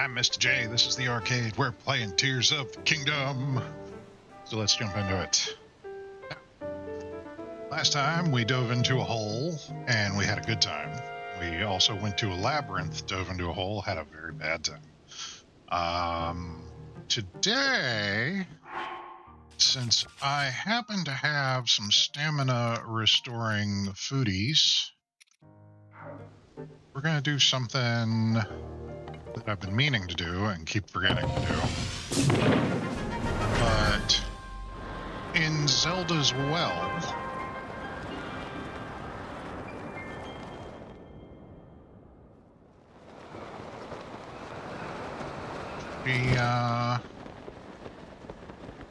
I'm Mistah J. This is the arcade. We're playing Tears of the Kingdom. So let's jump into it. Last time we dove into a hole and we had a good time. We also went to a labyrinth, dove into a hole, had a very bad time. Today, since I happen to have some stamina restoring foodies, we're going to do something that I've been meaning to do and keep forgetting to do. But in Zelda's well,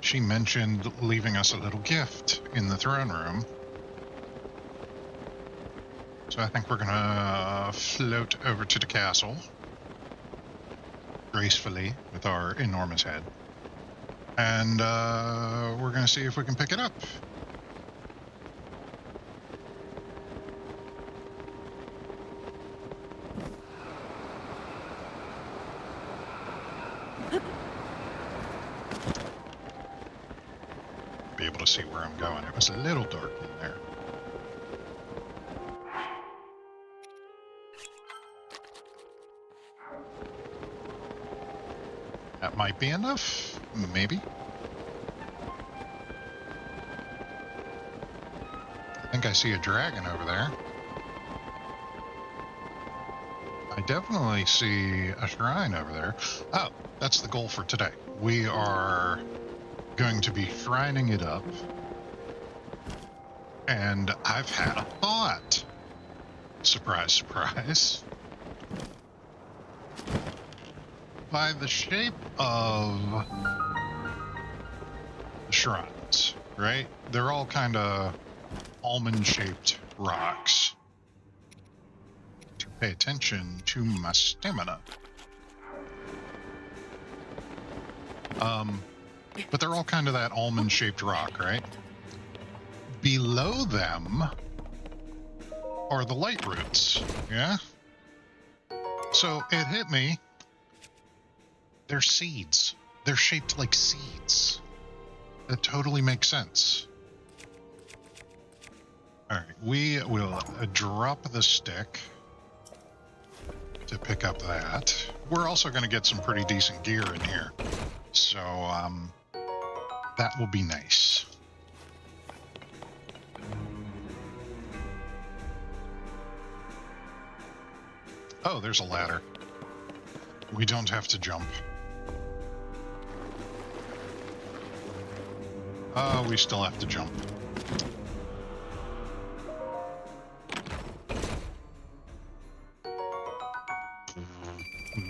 she mentioned leaving us a little gift in the throne room. So I think we're gonna float over to the castle gracefully with our enormous head. And we're gonna see if we can pick it up. Be able to see where I'm going. It was a little dark in there. That might be enough, maybe. I think I see a dragon over there. I definitely see a shrine over there. Oh, that's the goal for today. We are going to be shrining it up. And I've had a thought. Surprise, surprise. By the shape of the shrines, right? They're all kind of almond-shaped rocks. To pay attention to my stamina. But they're all kind of that almond-shaped rock, right? Below them are the light roots, yeah? So it hit me. They're seeds. They're shaped like seeds. That totally makes sense. Alright, we will drop the stick to pick up that. We're also going to get some pretty decent gear in here. So, that will be nice. Oh, there's a ladder. We don't have to jump. We still have to jump.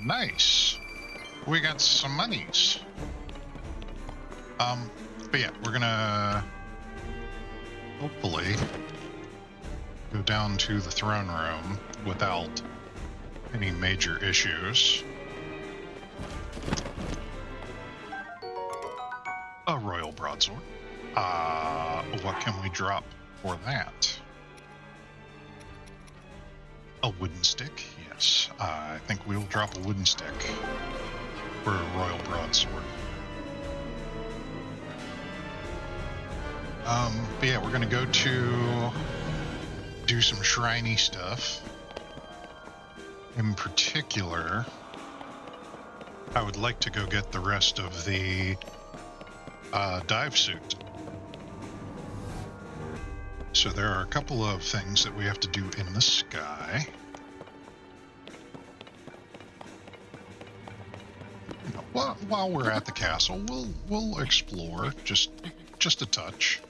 Nice. We got some monies. But yeah, we're gonna hopefully go down to the throne room without any major issues. A royal broadsword. What can we drop for that? A wooden stick? Yes. I think we'll drop a wooden stick for a royal broadsword. But yeah, we're gonna go to do some shriny stuff. In particular, I would like to go get the rest of the dive suit. So there are a couple of things that we have to do in the sky. You know, while we're at the castle, we'll explore just a touch.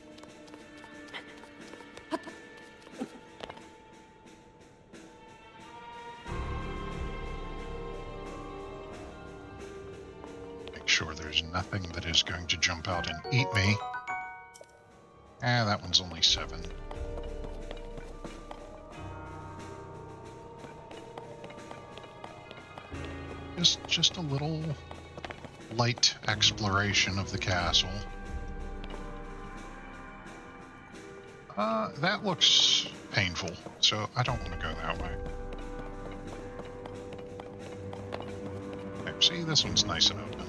Make sure there's nothing that is going to jump out and eat me. That one's only 7. Just a little light exploration of the castle. That looks painful, so I don't want to go that way. Okay, See, this one's nice and open.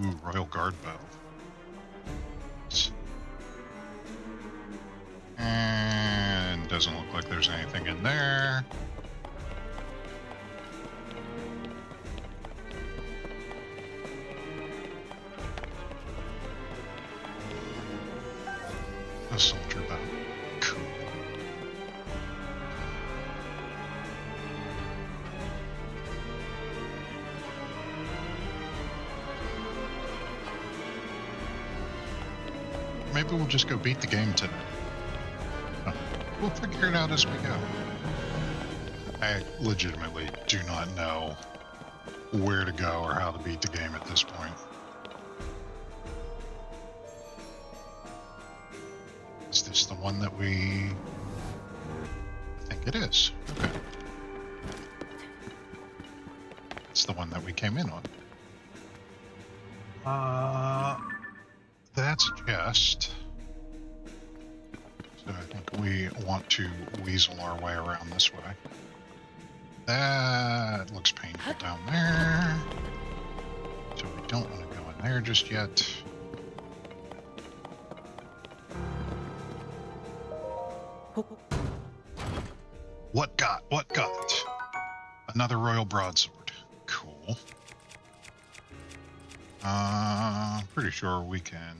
Ooh, Royal Guard bow. And doesn't look like there's anything in there. A soldier bow. Cool. Maybe we'll just go beat the game today. Oh, we'll figure it out as we go. I legitimately do not know where to go or how to beat the game at this point. Is this the one that we... I think it is. Okay. It's the one that we came in on. That's a chest. So I think we want to weasel our way around this way. That looks painful down there. So we don't want to go in there just yet. What got? Another royal broadsword. Cool. Pretty sure we can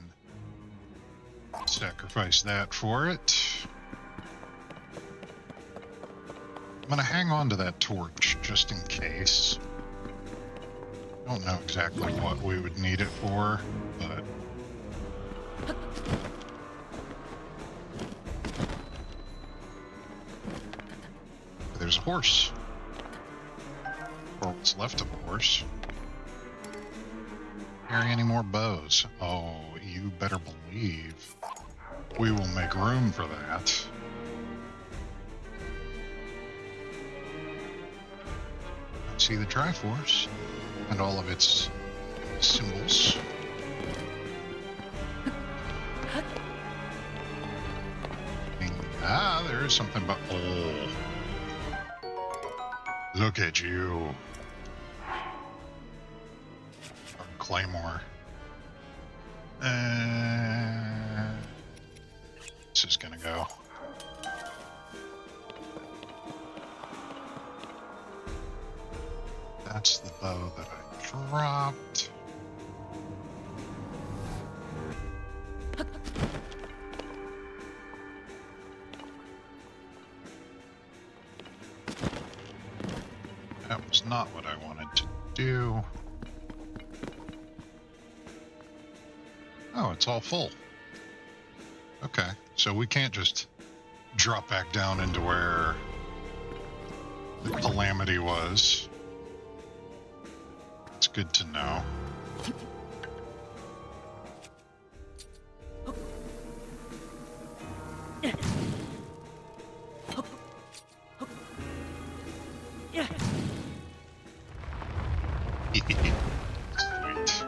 sacrifice that for it. I'm gonna hang on to that torch just in case. Don't know exactly what we would need it for, but... There's a horse. Or what's left of a horse. Carry any more bows? Oh, you better believe we will make room for that. See the Triforce and all of its symbols. Ah, there is something, but oh, look at you. Claymore. This is gonna go. That's the bow that I dropped. That was not what I wanted to do. Oh, it's all full. Okay, so we can't just drop back down into where the calamity was. It's good to know. Sweet.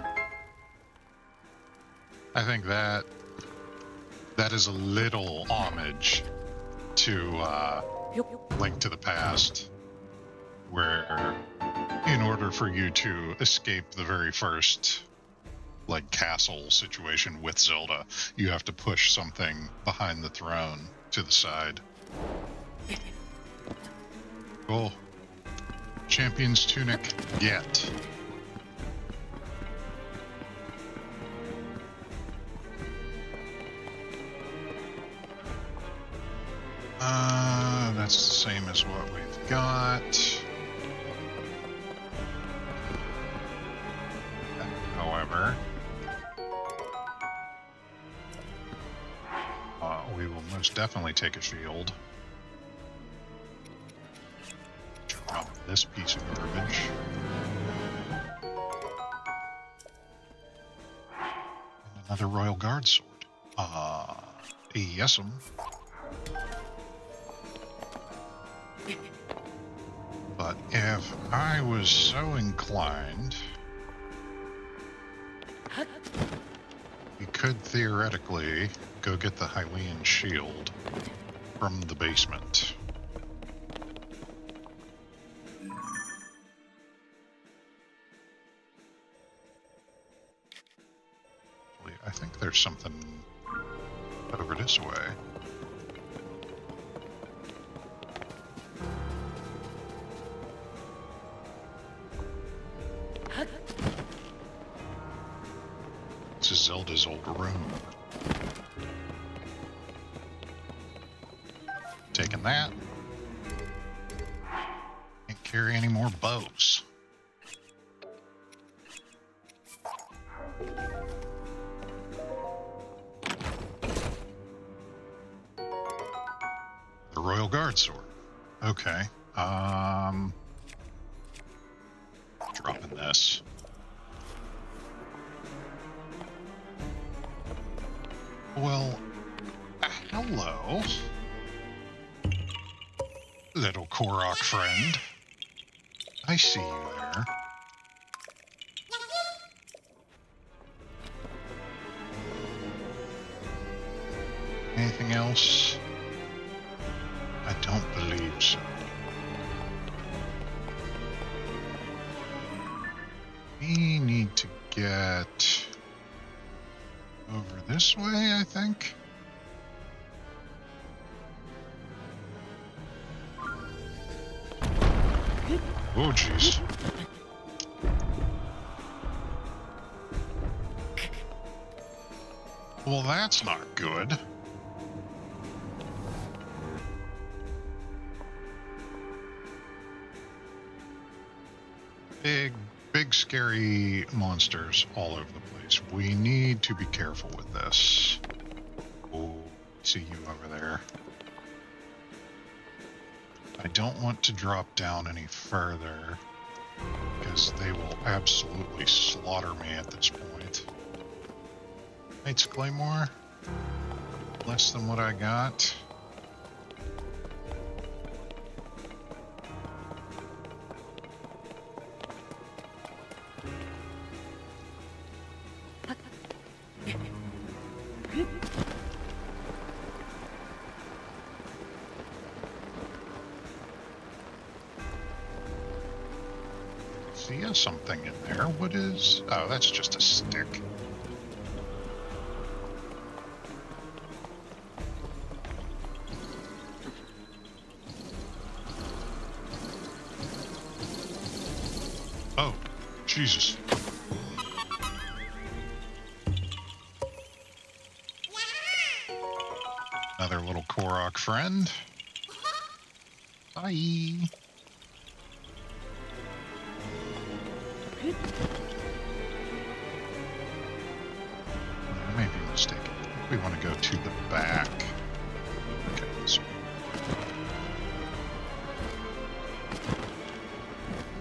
I think that is a little homage to Link to the Past, where in order for you to escape the very first like castle situation with Zelda, you have to push something behind the throne to the side. Cool. Champion's tunic, get. That's the same as what we've got. However, we will most definitely take a shield. Drop this piece of garbage. And another Royal Guard sword. Yes'm. But if I was so inclined, You could theoretically go get the Hylian shield from the basement. I think there's something over this way. This is Zelda's old room. Taking that. Can't carry any more bows. The Royal Guard sword. Okay. Dropping this. Well, hello, little Korok friend. I see you there. Anything else? I don't believe so. We need to get over this way, I think. Oh, jeez. Well, that's not good. Big, scary monsters all over the place. We need to be careful with this. Oh, see you over there. I don't want to drop down any further because they will absolutely slaughter me at this point. Knight's Claymore. Less than what I got. See something in there. What is... Oh, that's just a stick. Oh, Jesus. Another little Korok friend. Bye. I may be mistaken. I think we want to go to the back. Okay, this way.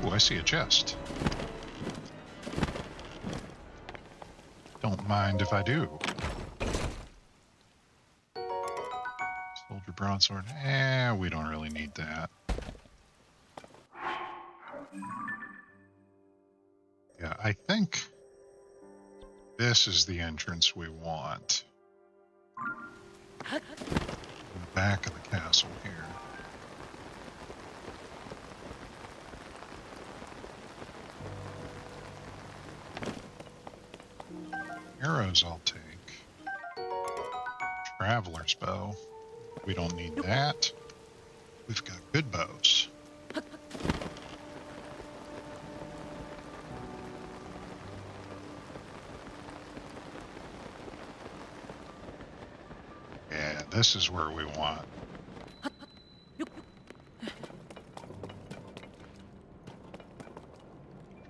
Ooh, I see a chest. Don't mind if I do. Soldier broadsword. We don't really need that. Yeah, I think this is the entrance we want. In the back of the castle here. Arrows I'll take. Traveler's bow. We don't need that. We've got good bows. Yeah, this is where we want.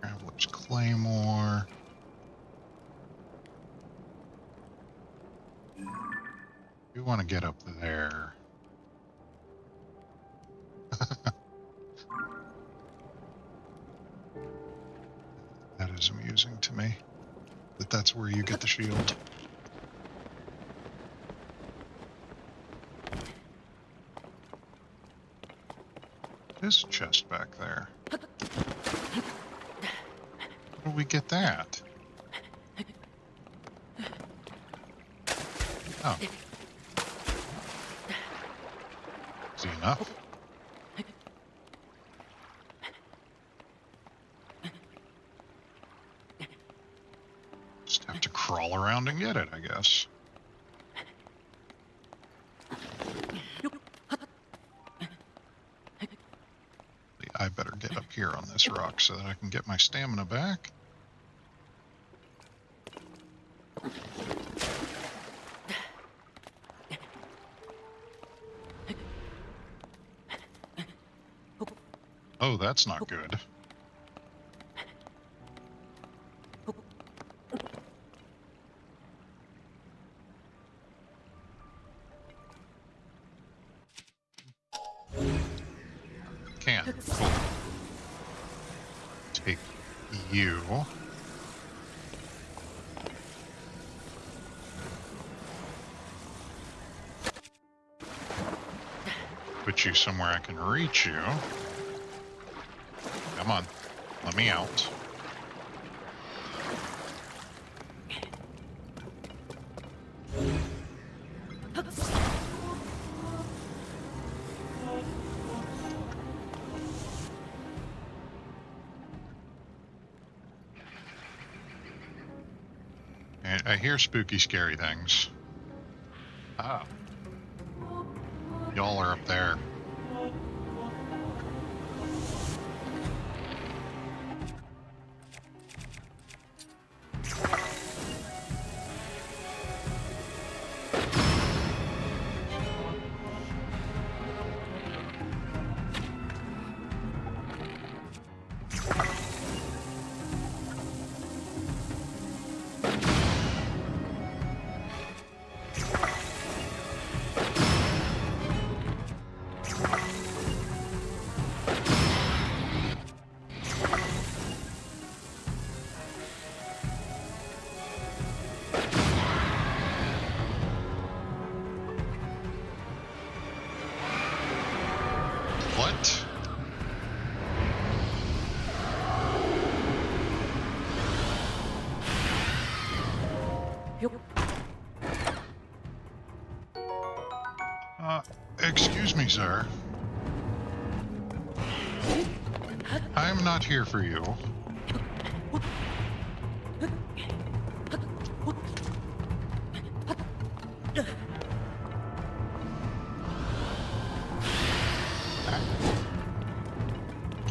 Traveler's Claymore. We want to get up there. That is amusing to me. That's where you get the shield. There's a chest back there. How do we get that? Oh. Easy enough. Just have to crawl around and get it, I guess. I better get up here on this rock so that I can get my stamina back. Oh, that's not good. Can. Cool. Take you. Put you somewhere I can reach you. Come on. Let me out. I hear spooky, scary things. Ah. Y'all are up there. What? Excuse me, sir. I'm not here for you.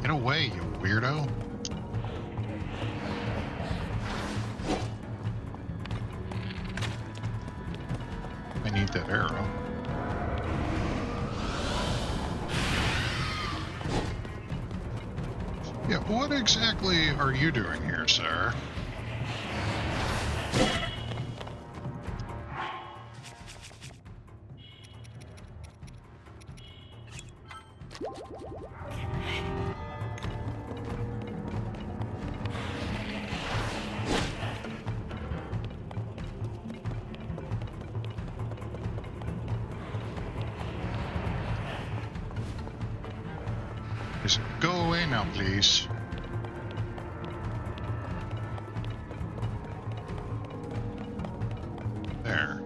Get away, you weirdo. I need that arrow. Yeah, what exactly are you doing here, sir? Just go away now, please. There.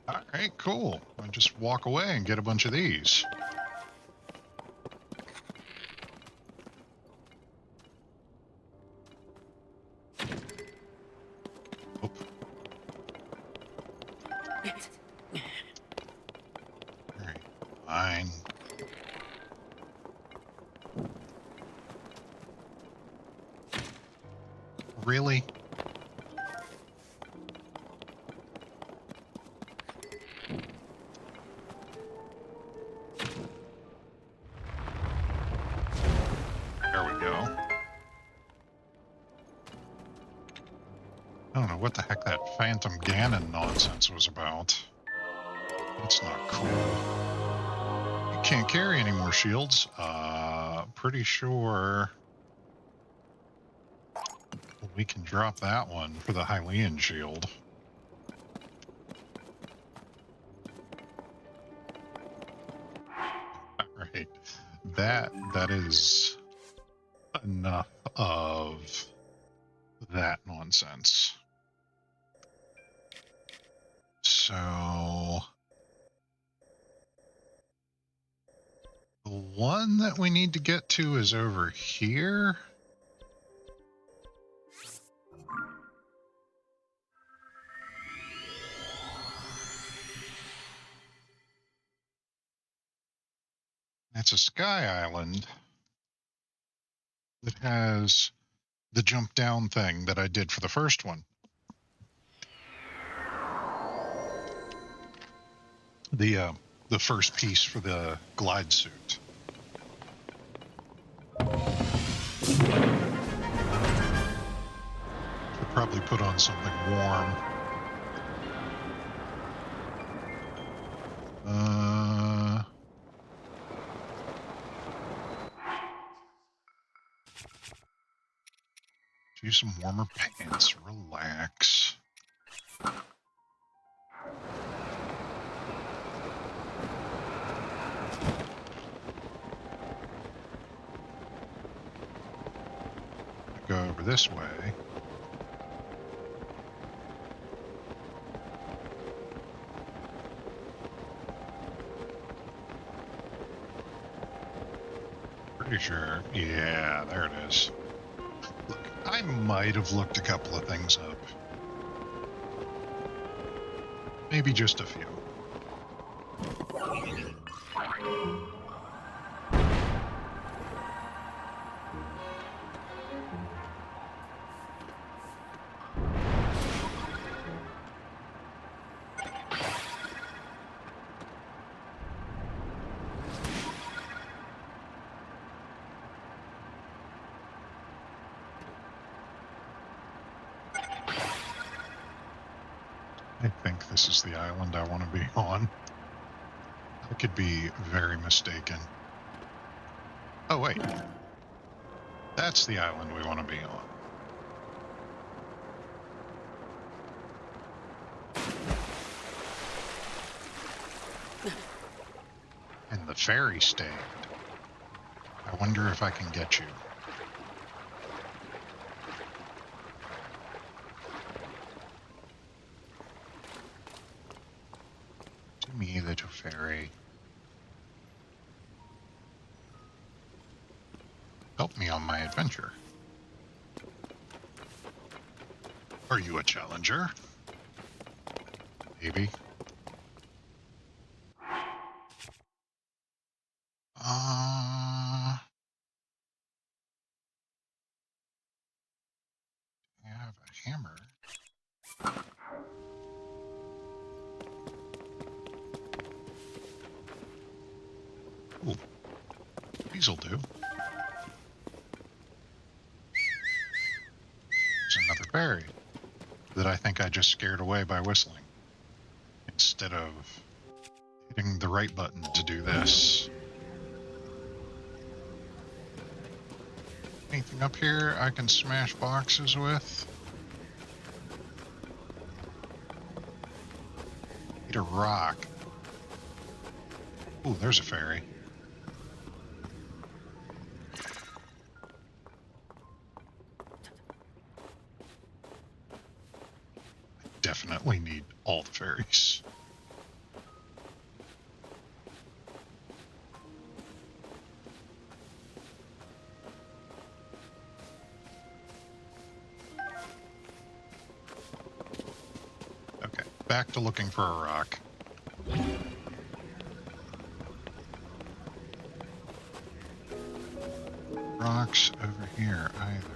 Alright, cool. I'll just walk away and get a bunch of these. Oop. Alright, fine. Really? There we go. I don't know what the heck that Phantom Ganon nonsense was about. That's not cool. You can't carry any more shields. Pretty sure we can drop that one for the Hylian shield. Alright. That is enough of that nonsense. So the one that we need to get to is over here. It's a sky island that has the jump down thing that I did for the first one. The first piece for the glide suit. Should probably put on something warm. Use some warmer pants. Relax. Go over this way. Pretty sure. Yeah, there it is. Look, I might have looked a couple of things up. Maybe just a few. I think this is the island I want to be on. I could be very mistaken. Oh, wait. That's the island we want to be on. And the ferry stand. I wonder if I can get you. To me, little fairy. Help me on my adventure. Are you a challenger? Maybe. I have a hammer. Ooh. These'll do. There's another fairy that I think I just scared away by whistling. Instead of hitting the right button to do this. Anything up here I can smash boxes with? Need a rock. Ooh, there's a fairy. I definitely need all the fairies. Okay, back to looking for a rock. Rocks over here either.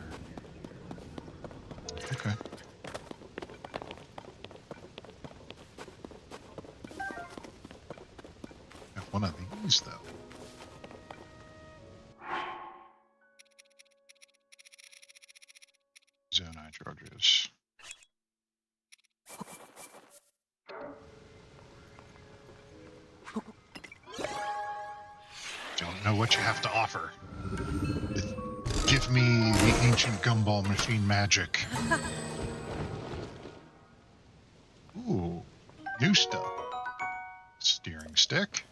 Okay. Have one of these though. Zonite charges. Don't know what you have to offer. Give me the ancient gumball machine magic. Ooh, new stuff. Steering stick.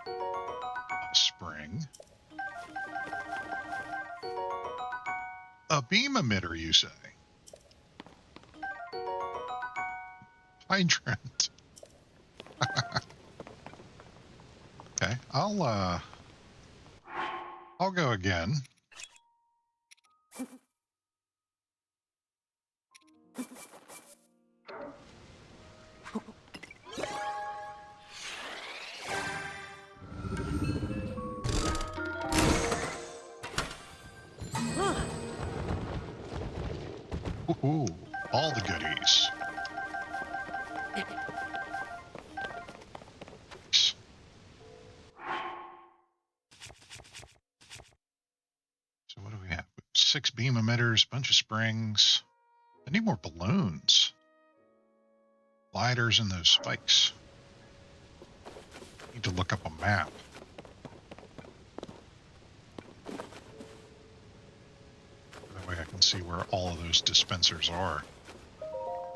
A spring. A beam emitter, you say? Hydrant. Okay, I'll go again. Ooh, all the goodies. So what do we have? 6 beam emitters, bunch of springs. I need more balloons. Gliders and those spikes. Need to look up a map. That way I can see where all of those dispensers are.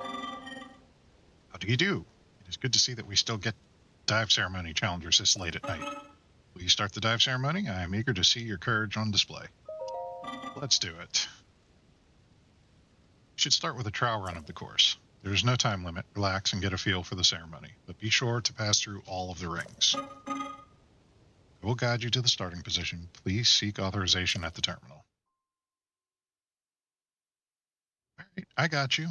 How do you do? It is good to see that we still get dive ceremony challengers this late at night. Will you start the dive ceremony? I am eager to see your courage on display. Let's do it. You should start with a trial run of the course. There is no time limit. Relax and get a feel for the ceremony, but be sure to pass through all of the rings. I will guide you to the starting position. Please seek authorization at the terminal. All right, I got you.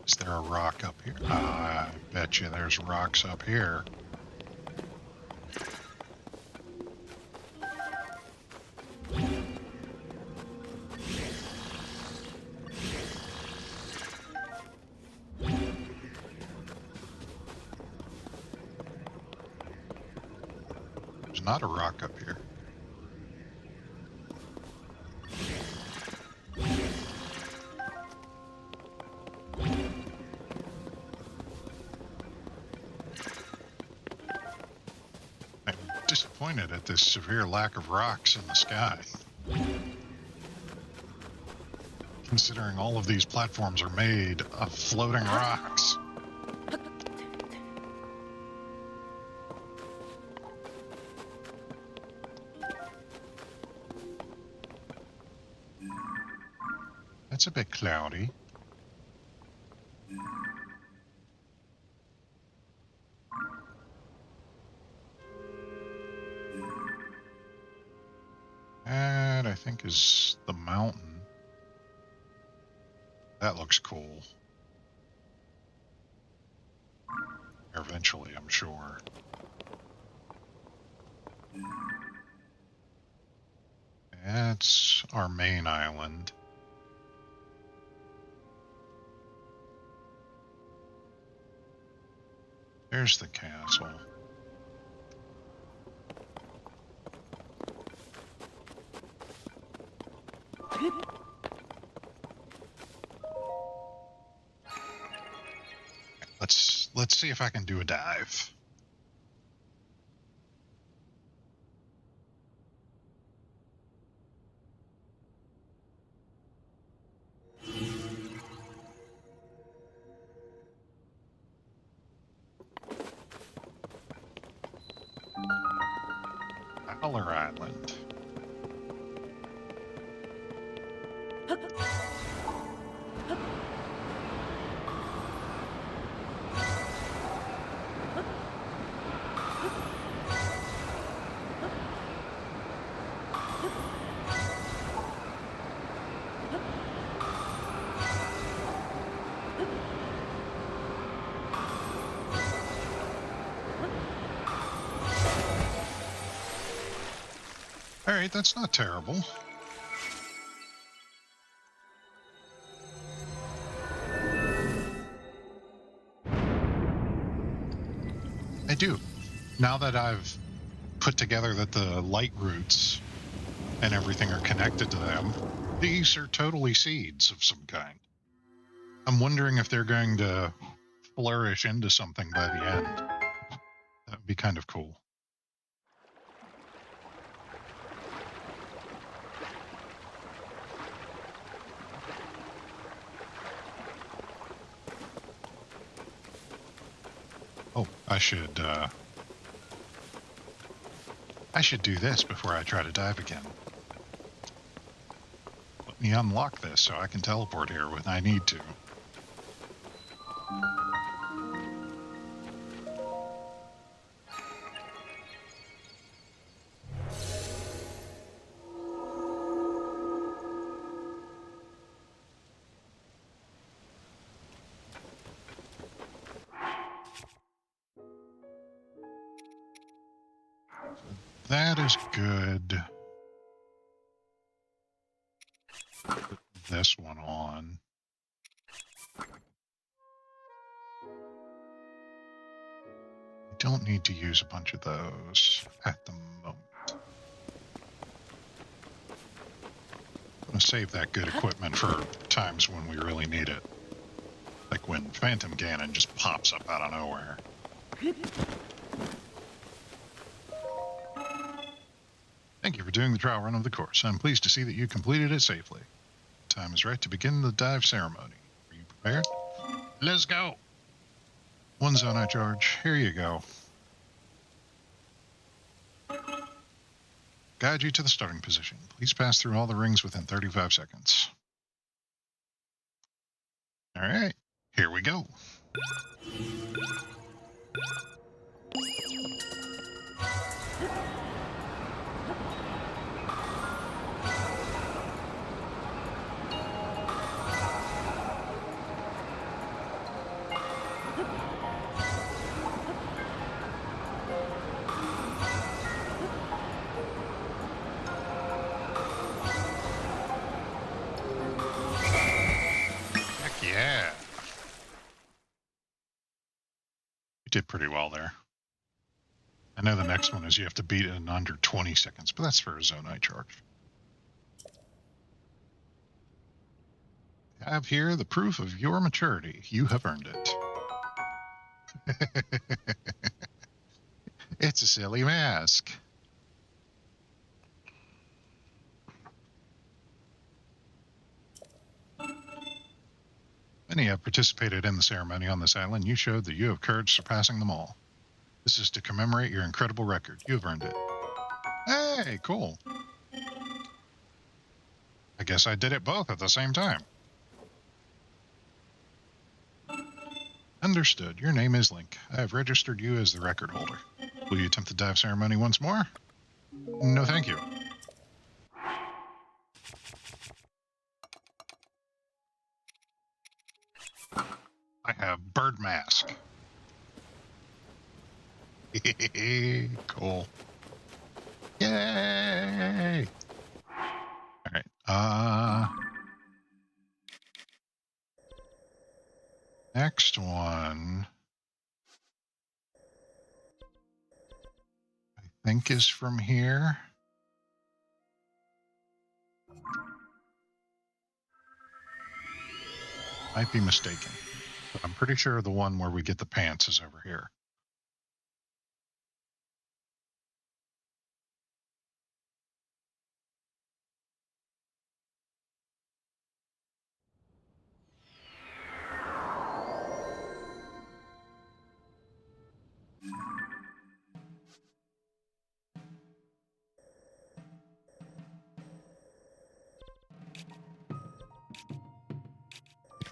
Is there a rock up here? I bet you there's rocks up here. There's not a rock up here. I'm disappointed at this severe lack of rocks in the sky. Considering all of these platforms are made of floating rocks. That's a bit cloudy. That, I think, is the mountain. That looks cool. Eventually, I'm sure. That's our main island. There's the castle. Let's see if I can do a dive. Fowler Island. All right, that's not terrible. I do. Now that I've put together that the light roots and everything are connected to them, these are totally seeds of some kind. I'm wondering if they're going to flourish into something by the end. That would be kind of cool. Oh, I should I should do this before I try to dive again. Let me unlock this so I can teleport here when I need to. That is good. Put this one on. I don't need to use a bunch of those at the moment. I'm going to save that good equipment for times when we really need it. Like when Phantom Ganon just pops up out of nowhere. Thank you for doing the trial run of the course. I'm pleased to see that you completed it safely. Time is right to begin the dive ceremony. Are you prepared? Let's go! One Zonai charge. Here you go. Guide you to the starting position. Please pass through all the rings within 35 seconds. All right, here we go. Yeah. You did pretty well there. I know the next one is you have to beat it in under 20 seconds, but that's for a Zonai charge. I have here the proof of your maturity. You have earned it. It's a silly mask. Many have participated in the ceremony on this island. You showed that you have courage surpassing them all. This is to commemorate your incredible record. You have earned it. Hey, cool. I guess I did it both at the same time. Understood. Your name is Link. I have registered you as the record holder. Will you attempt the dive ceremony once more? No, thank you. I have bird mask. Cool. Yay! All right. Next one, I think, is from here. Might be mistaken, but I'm pretty sure the one where we get the pants is over here.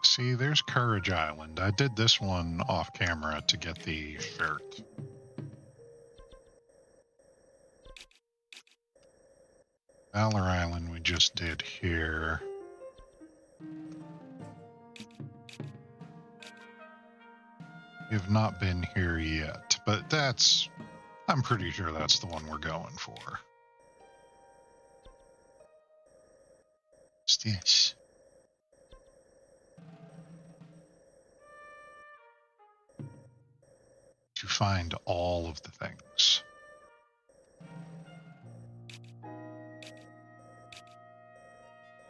See, there's Courage Island. I did this one off camera to get the shirt. Valor Island we just did here. You've not been here yet, but I'm pretty sure that's the one we're going for. What's this? To find all of the things.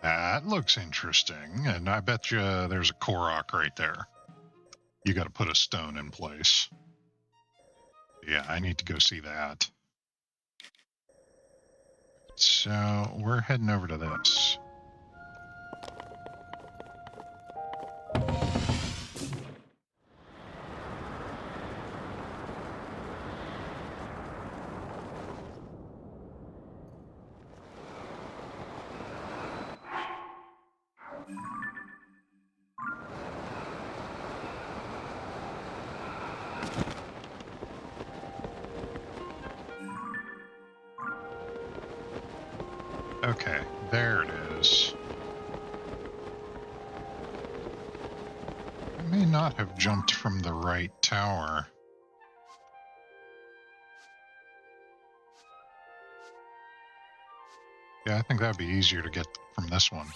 That looks interesting, and I bet you there's a Korok right there. You got to put a stone in place. Yeah, I need to go see that. So we're heading over to this. Okay, there it is. I may not have jumped from the right tower. Yeah, I think that'd be easier to get from this one.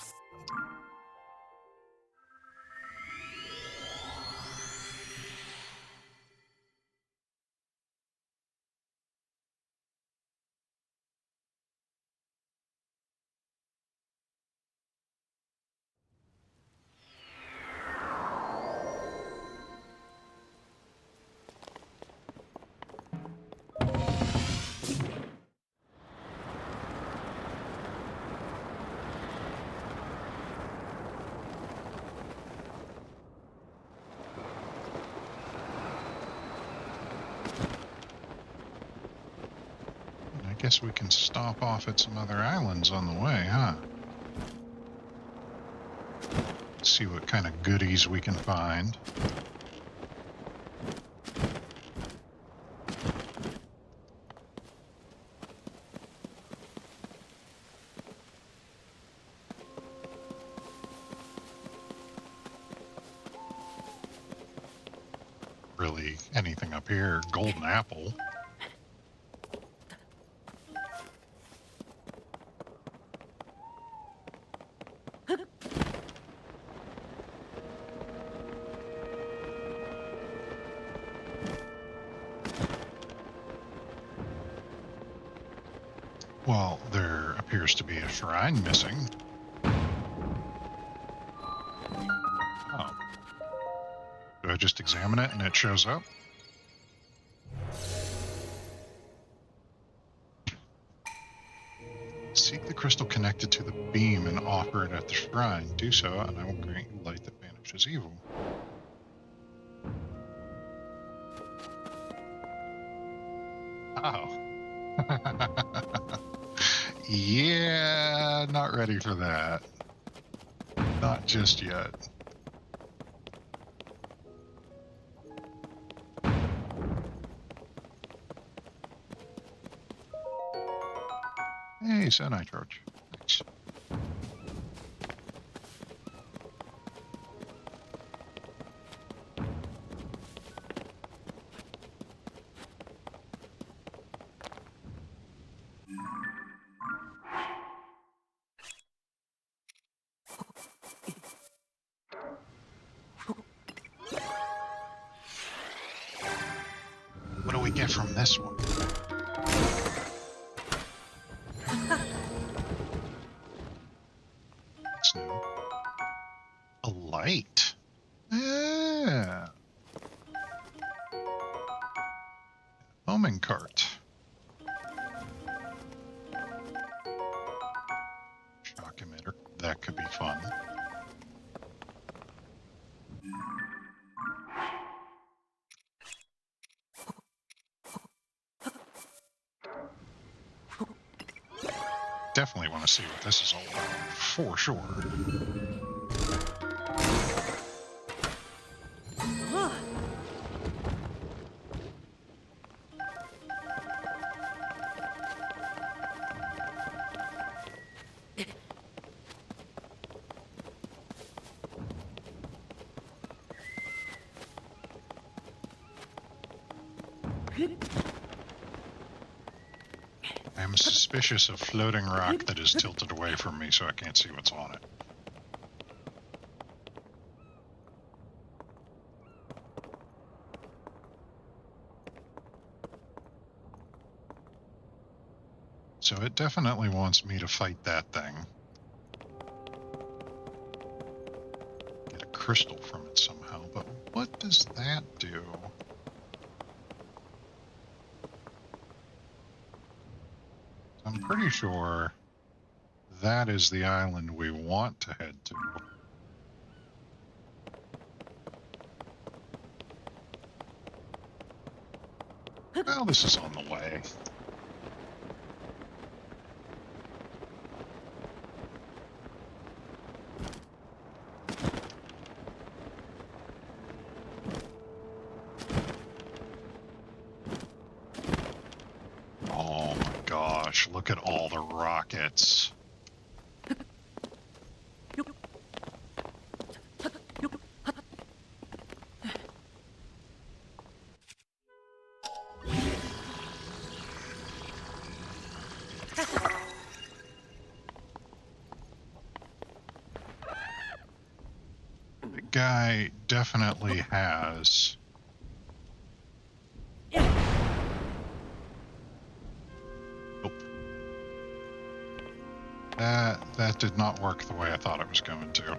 I guess we can stop off at some other islands on the way, huh? See what kind of goodies we can find. Really, anything up here. Golden apple. Well, there appears to be a shrine missing. Oh. Do I just examine it and it shows up? Seek the crystal connected to the beam and offer it at the shrine. Do so, and I will grant you light that banishes evil. Oh. Yeah, not ready for that. Not just yet. Hey, Senai Charge. Thanks. What do we get from this one? That's new. A light. Yeah. Homing cart. Shock emitter. That could be fun. Definitely want to see what this is all about, for sure. I am suspicious of floating rock that is tilted away from me, so I can't see what's on it. So it definitely wants me to fight that thing. Get a crystal from it somehow, but what does that do? I'm pretty sure that is the island we want to head to. Well, this is on the way. Oh my gosh, look at all the rockets. guy definitely has. Nope. That did not work the way I thought it was going to.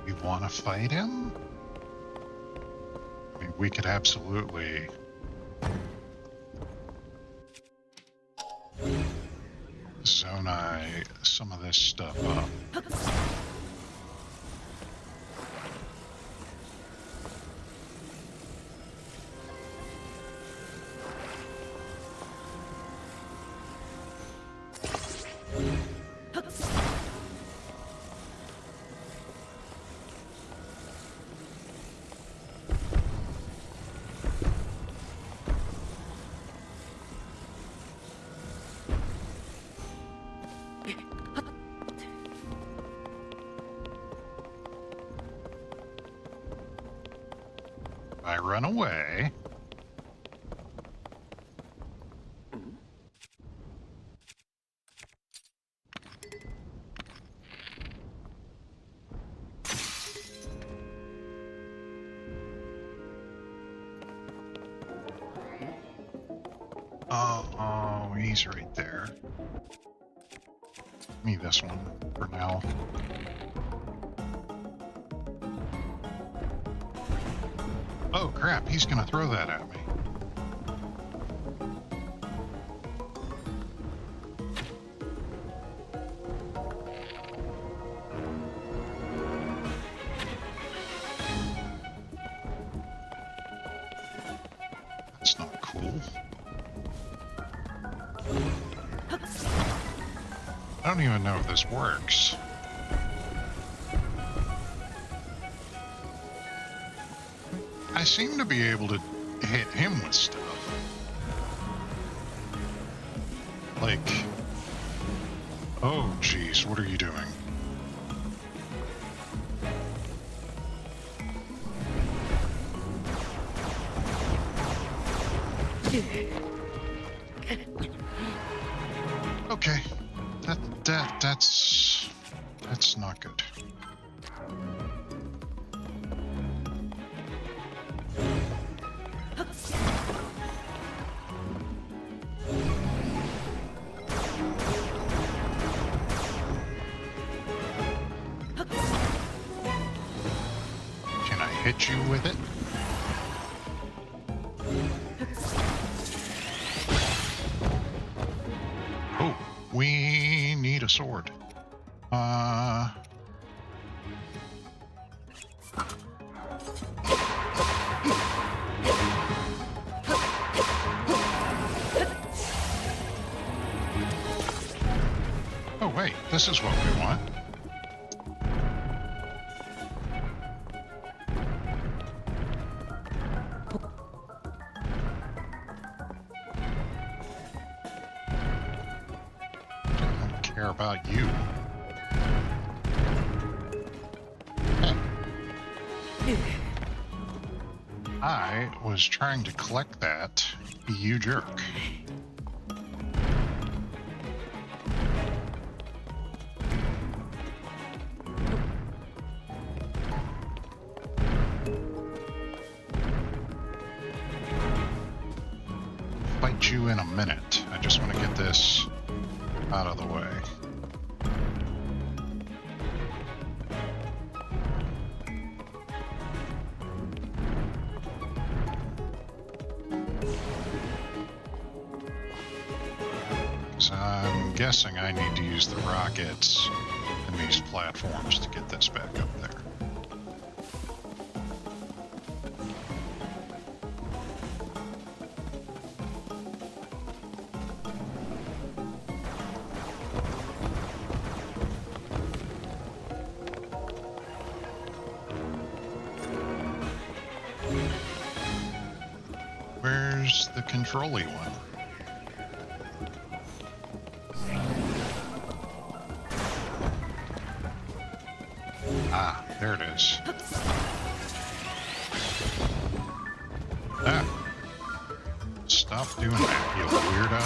You want to fight him? I mean, we could absolutely... Zonai some of this stuff up. I run away. Oh, he's right there. Give me this one for now. Oh crap, he's gonna throw that at me. That's not cool. I don't even know if this works. I seem to be able to hit him with stuff. Like, oh geez, what are you doing? Okay, that's not good. Can I hit you with it? Oh, we need a sword. Oh wait, this is what we want. Don't care about you. I was trying to collect that, you jerk. Fight you in a minute. I just want to get this out of the way. So I'm guessing I need to use the rockets in these platforms to get this back up there. Where's the control-y one? Ah, there it is. Ah, stop doing that, you weirdo.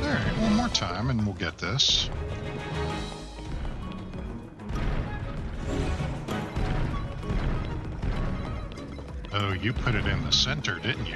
Alright, one more time and we'll get this. Oh, you put it in the center, didn't you?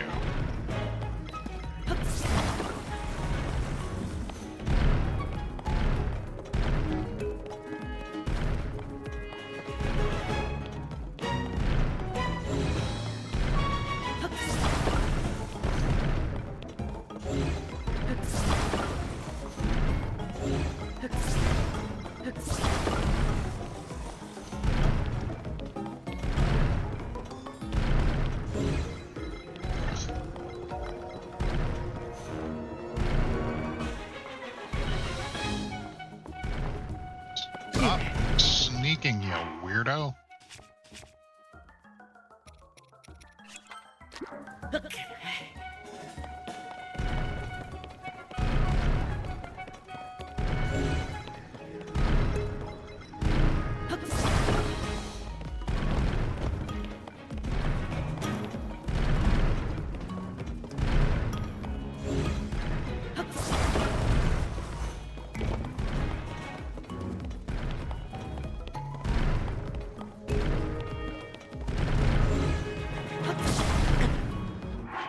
Stop sneaking, you weirdo.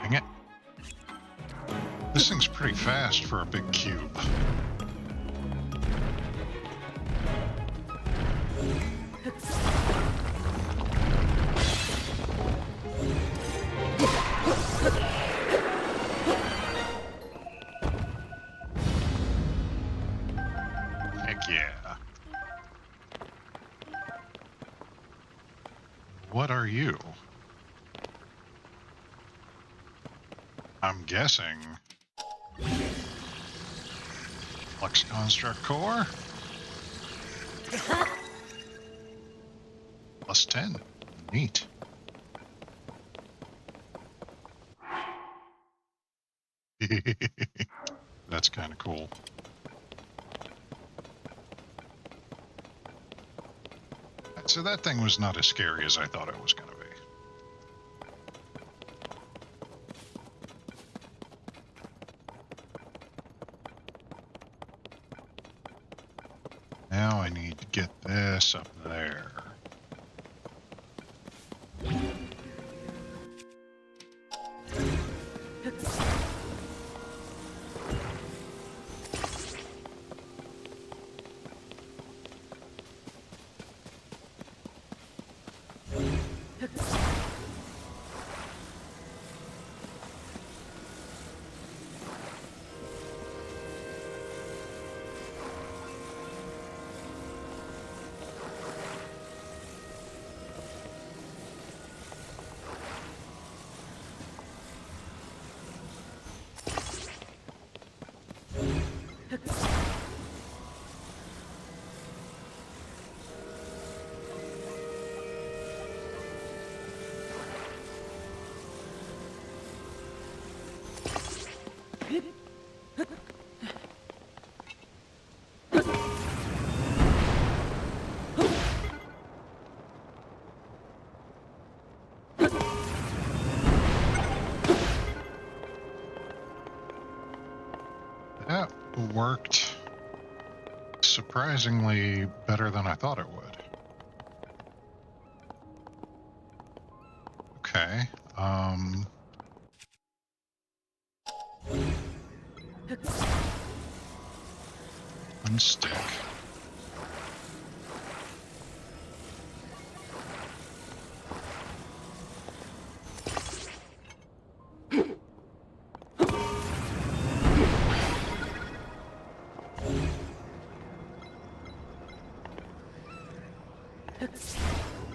Dang it. This thing's pretty fast for a big cube. Heck yeah. What are you? I'm guessing Flux Construct Core? Plus 10. Neat. That's kind of cool. So that thing was not as scary as I thought it was going to be. Now I need to get this up there. That worked surprisingly better than I thought it would. Okay. Unstick.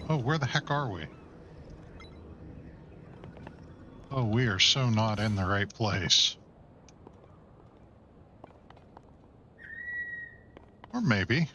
Oh, where the heck are we? Oh, we are so not in the right place. Or maybe.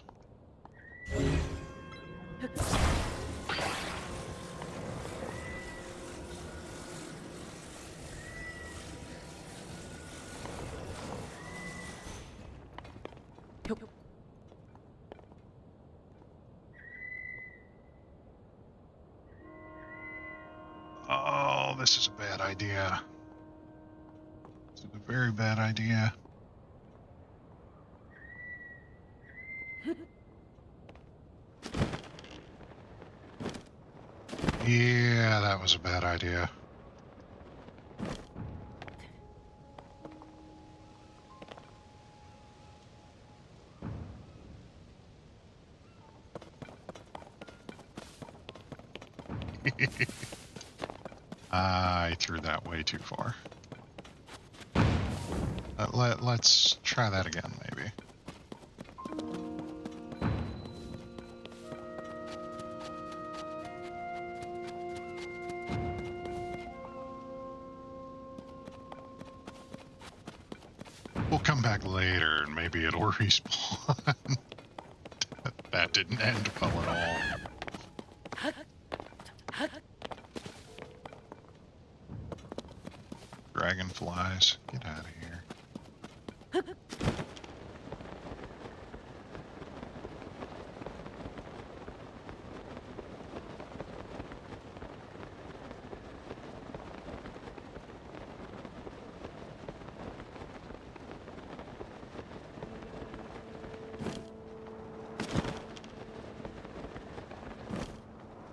Oh, this is a bad idea. This is a very bad idea. Yeah, that was a bad idea. I threw that way too far. Let's try that again, maybe. We'll come back later and maybe it'll respawn. That didn't end well at all. Dragonflies, get out of here.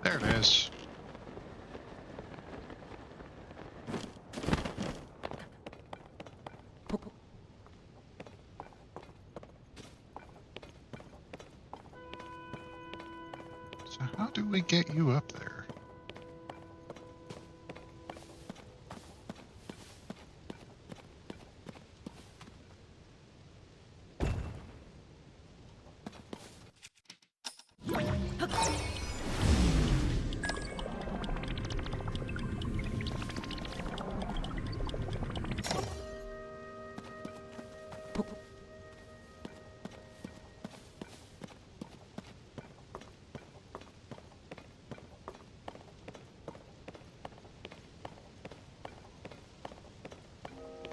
There it is. So how do we get you up there?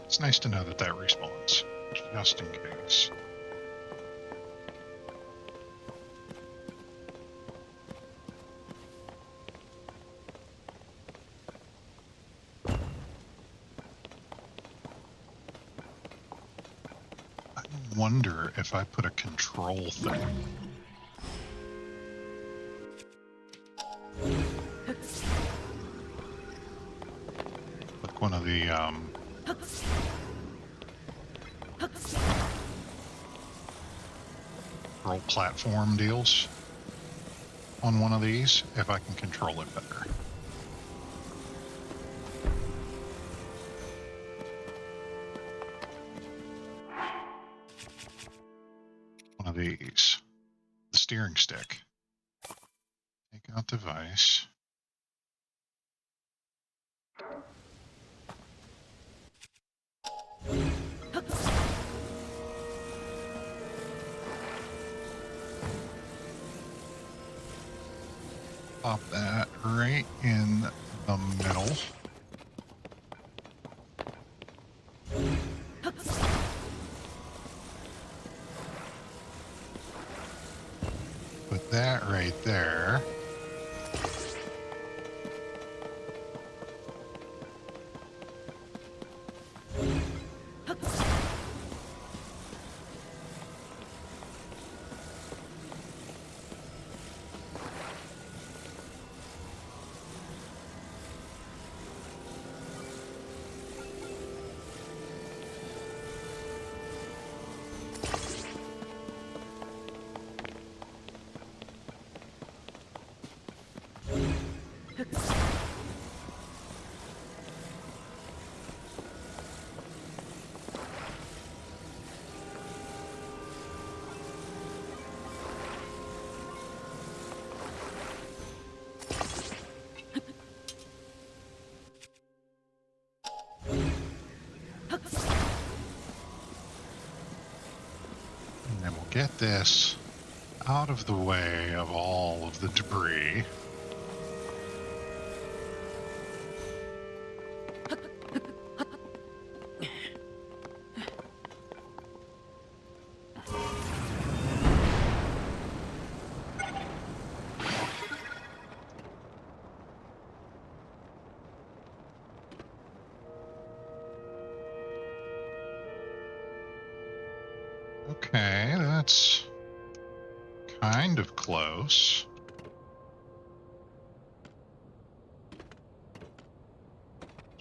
It's nice to know that that respawns, just in case. I wonder if I put a control thing. Like one of the, roll platform deals on one of these, if I can control it better. One of these. The steering stick. Take out device. Pop that right in the middle. Put that right there. And then we'll get this out of the way of all of the debris. Okay, that's kind of close.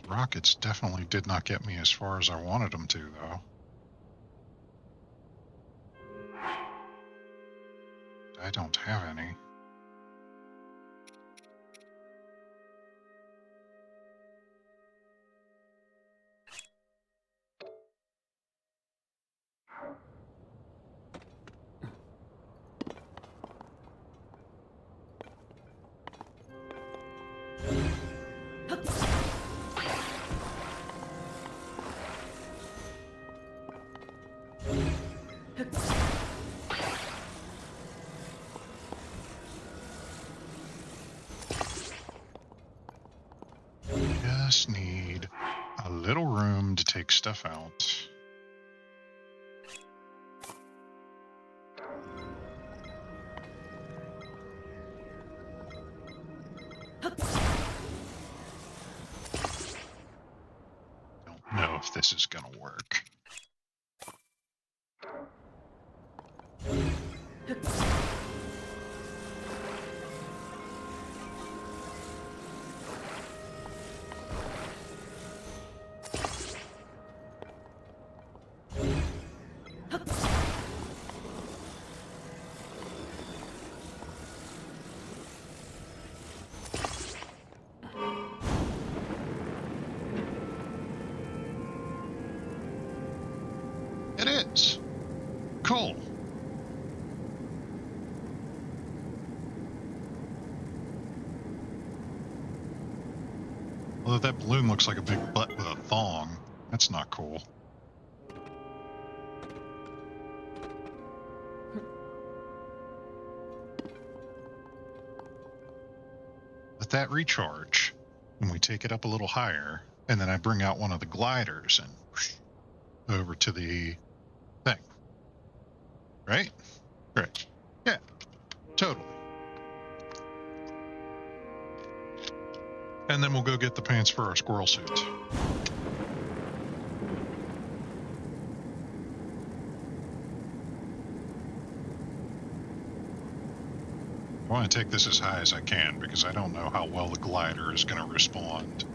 Rockets definitely did not get me as far as I wanted them to, though. I don't have any. Just need a little room to take stuff out. Don't know if this is gonna work. It is. Cool. Although that balloon looks like a big butt with a thong. That's not cool. Let that recharge. And we take it up a little higher. And then I bring out one of the gliders and whoosh, over to the thing. Right? Right. Yeah, totally. And then we'll go get the pants for our squirrel suit. I want to take this as high as I can because I don't know how well the glider is going to respond.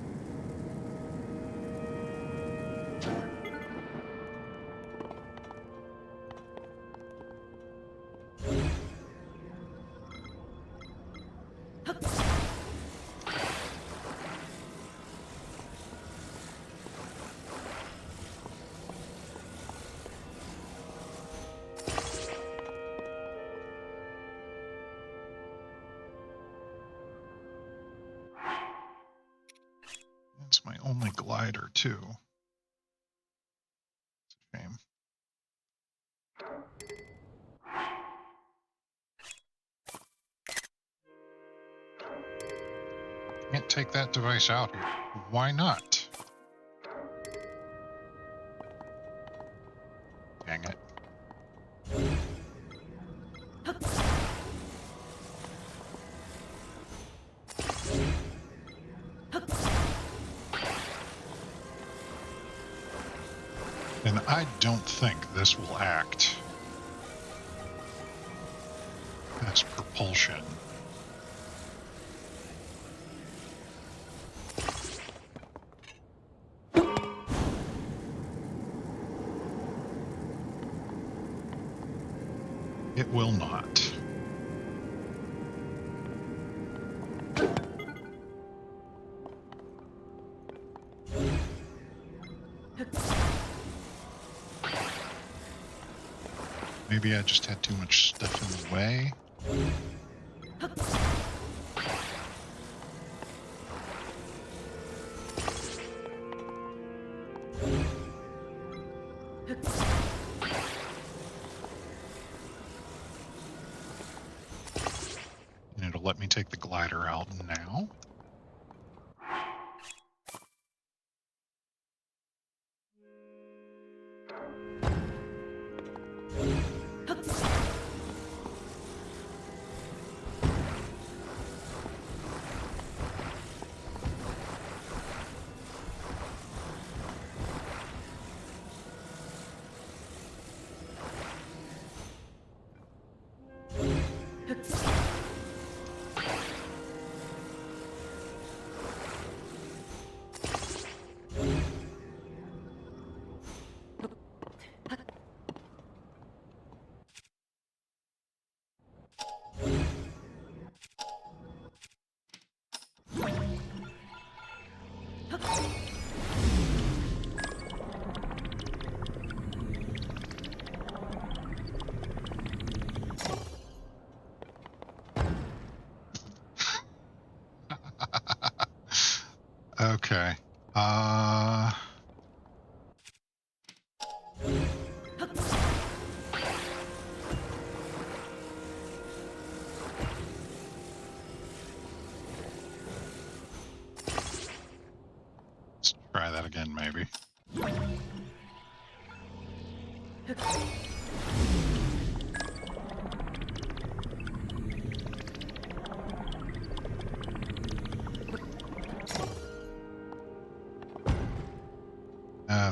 That's my only glider, too. It's a shame. Can't take that device out here. Why not? Dang it. And I don't think this will act as propulsion. It will not. Maybe I just had too much stuff in the way. And it'll let me take the glider out now.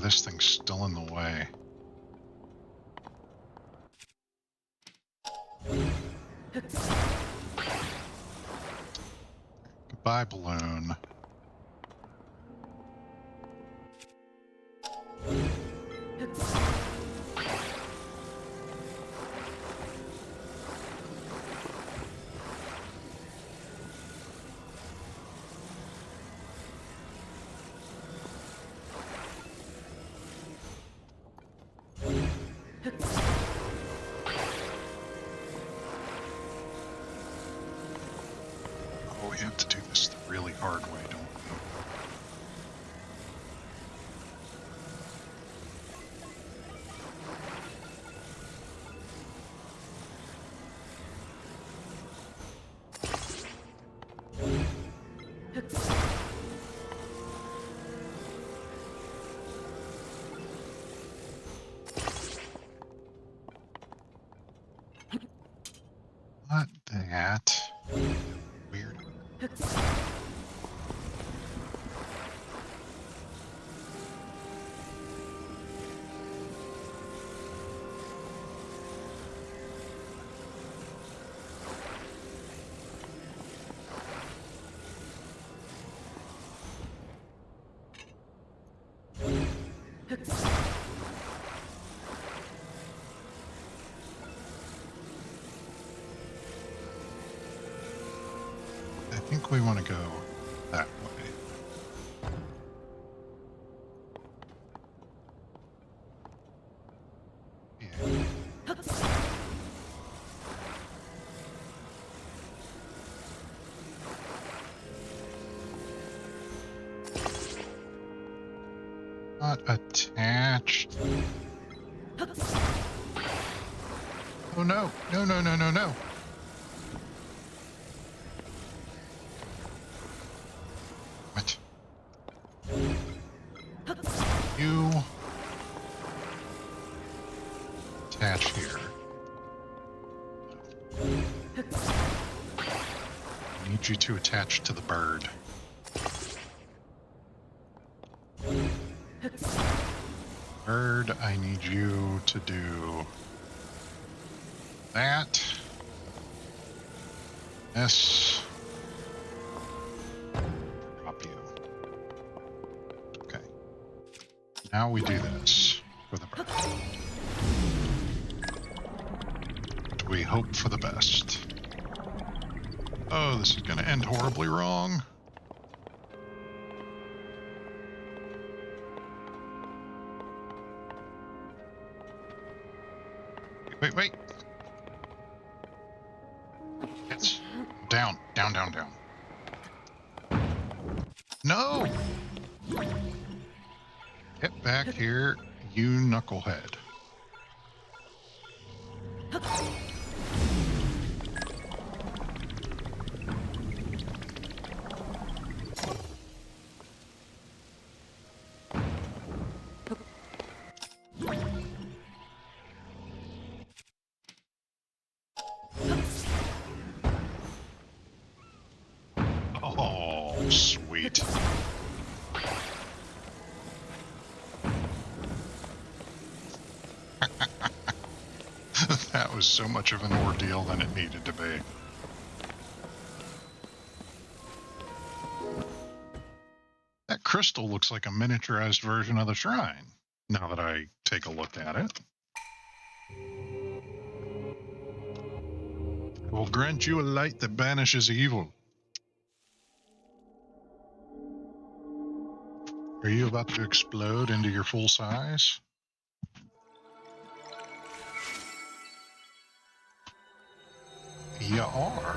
this thing's still in the way. Goodbye, balloon. Oh, we have to do this the really hard way, don't we? Not that. Weird. I think we want to go that way. Yeah. Not attached. Oh no, no, no, no, no, no. What? You attach here. I need you to attach to the bird. Bird, I need you to do that. This. Drop you. Okay. Now we do this for the bird. We hope for the best. Oh, this is going to end horribly wrong. Wait, wait. It's down, down, down, down. No! Get back here, you knucklehead. Oh, sweet. That was so much of an ordeal than it needed to be. That crystal looks like a miniaturized version of the shrine, now that I take a look at it. I will grant you a light that banishes evil. Are you about to explode into your full size? You are.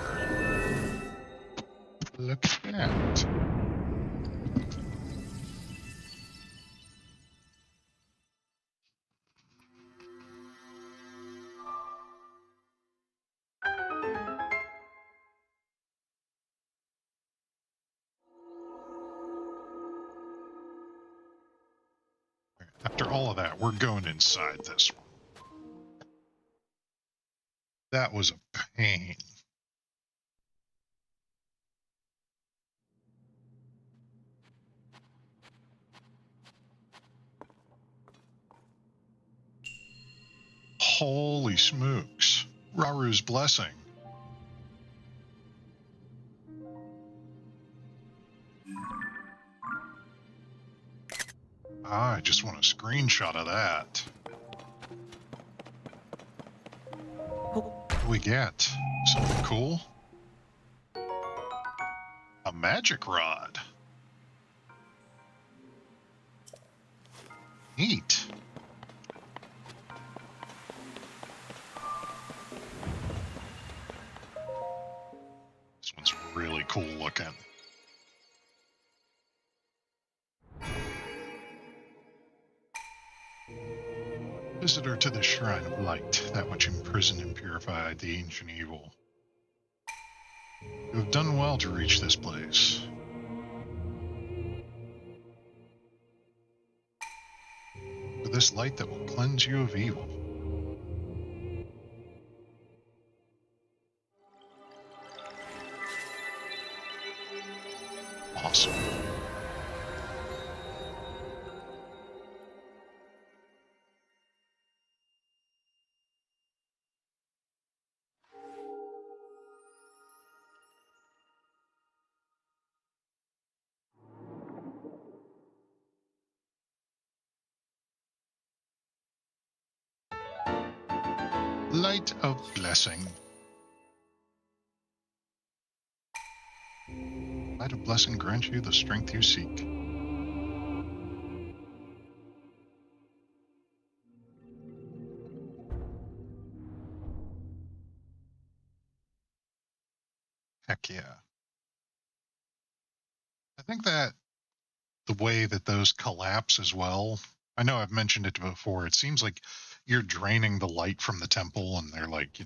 Look at that. After all of that, we're going inside this one. That was a pain. Holy smokes. Raru's blessing. I just want a screenshot of that. What do we get? Something cool? A magic rod. Neat. This one's really cool looking. Visitor to the Shrine of Light, that which imprisoned and purified the ancient evil. You have done well to reach this place. For this light that will cleanse you of evil. Awesome. Light of Blessing. Light of Blessing grants you the strength you seek. Heck yeah. I think that the way that those collapse as well, I know I've mentioned it before, it seems like you're draining the light from the temple and they're like,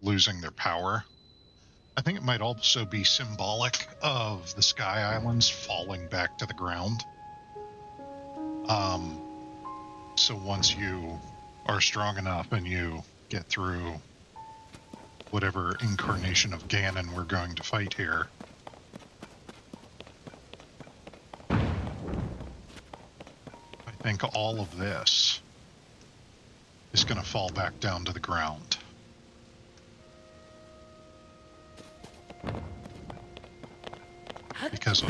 losing their power. I think it might also be symbolic of the Sky Islands falling back to the ground. So once you are strong enough and you get through whatever incarnation of Ganon we're going to fight here, I think all of this is going to fall back down to the ground. Because of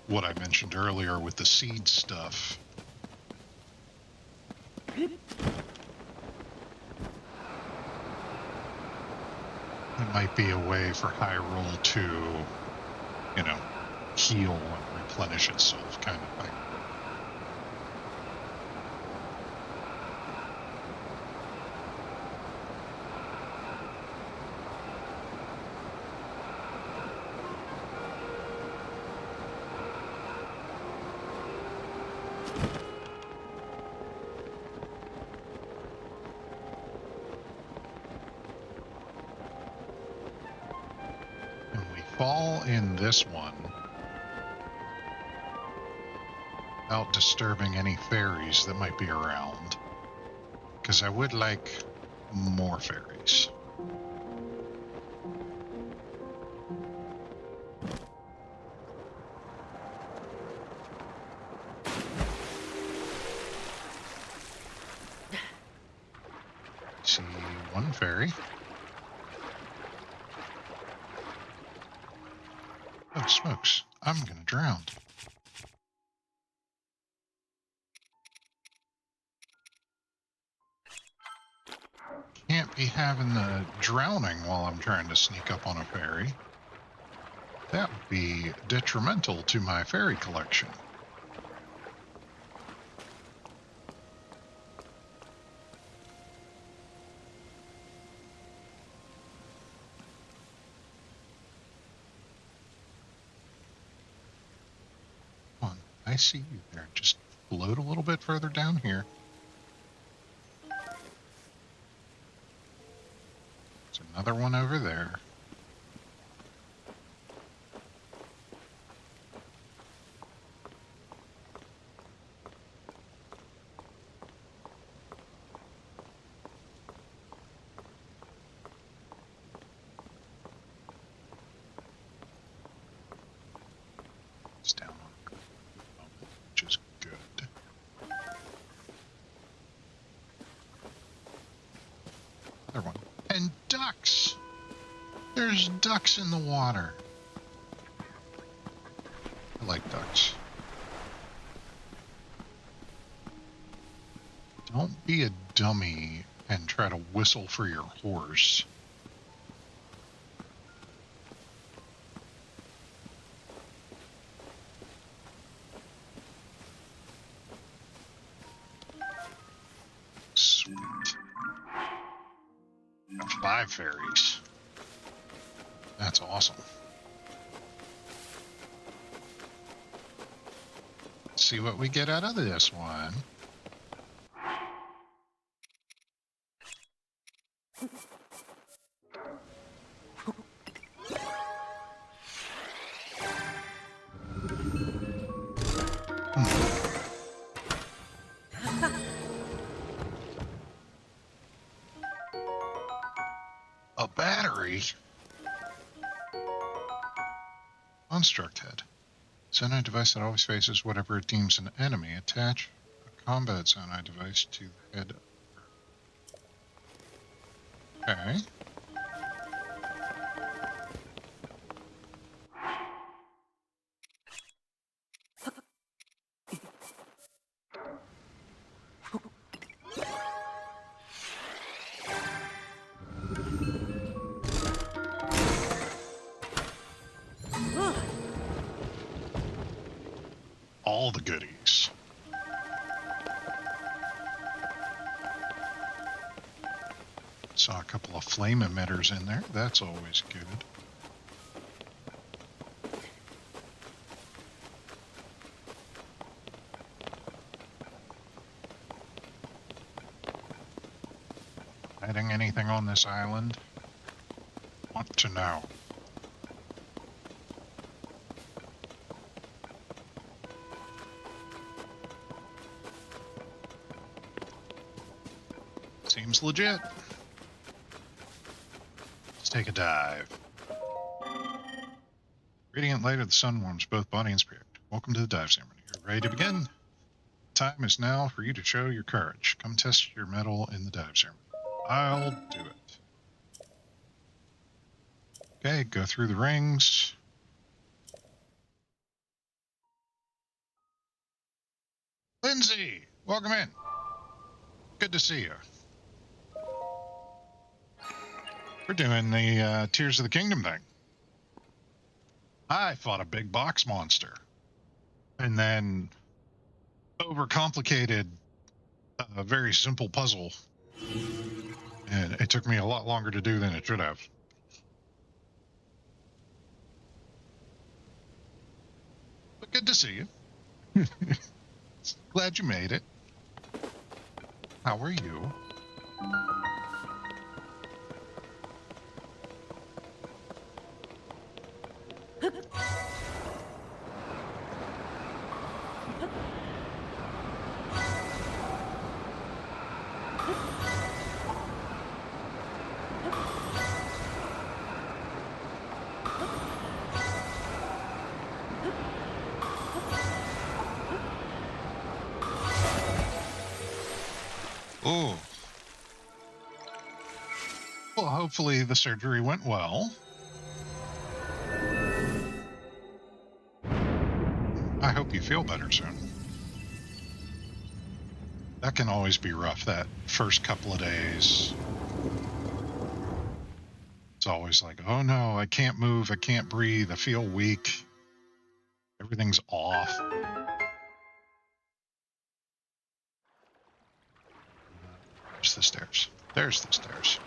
what I mentioned earlier with the seed stuff. It might be a way for Hyrule to, heal and replenish itself, kind of thing. Fall in this one without disturbing any fairies that might be around, because I would like more fairies. See one fairy. Oh, smokes. I'm going to drown. Can't be having the drowning while I'm trying to sneak up on a fairy. That would be detrimental to my fairy collection. I see you there. Just float a little bit further down here. There's another one over there. It's down on the moment, which is good. Another one. And ducks! There's ducks in the water. I like ducks. Don't be a dummy and try to whistle for your horse. Sweet. Got 5 fairies. That's awesome. Let's see what we get out of this one. A battery? Construct head. Zonite device that always faces whatever it deems an enemy. Attach a combat zonite device to the head. Okay. All the goodies. Saw a couple of flame emitters in there. That's always good. Hiding anything on this island? Want to know. Seems legit. Let's take a dive. Radiant light of the sun warms both body and spirit. Welcome to the dive ceremony. You're ready to begin? Time is now for you to show your courage. Come test your mettle in the dive ceremony. I'll do it. Okay, go through the rings. Lindsay, welcome in. Good to see you. We're doing the Tears of the Kingdom thing. I fought a big box monster and then overcomplicated a very simple puzzle, and it took me a lot longer to do than it should have. But good to see you. Glad you made it. How are you? Oh. Well, hopefully the surgery went well. I hope you feel better soon. That can always be rough, that first couple of days. It's always like, oh no, I can't move, I can't breathe, I feel weak. Everything's off. There's the stairs. There's the stairs.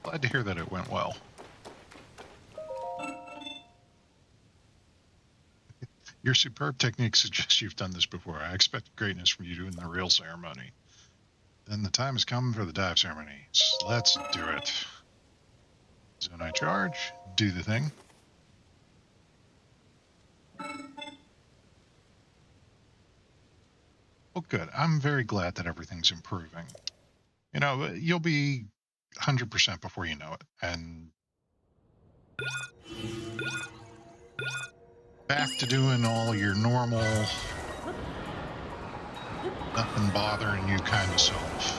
Glad to hear that it went well. Your superb technique suggests you've done this before. I expect greatness from you in the real ceremony. Then the time has come for the dive ceremony. Let's do it. Zonite charge. Do the thing. Well, good. I'm very glad that everything's improving. You know, you'll be 100% before you know it. And back to doing all your normal Nothing bothering you kind of self.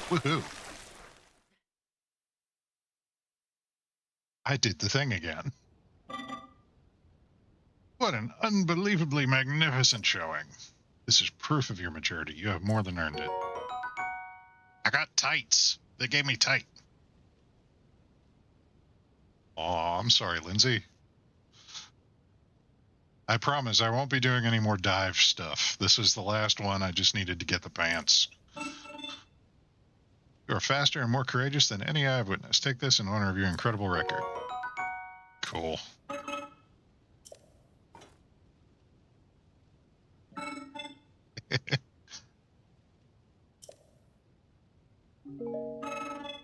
Woohoo! I did the thing again. What an unbelievably magnificent showing. This is proof of your maturity. You have more than earned it. I got tights. They gave me tight. Oh, I'm sorry, Lindsay. I promise I won't be doing any more dive stuff. This is the last one. I just needed to get the pants. You are faster and more courageous than any I have witnessed. Take this in honor of your incredible record. Cool.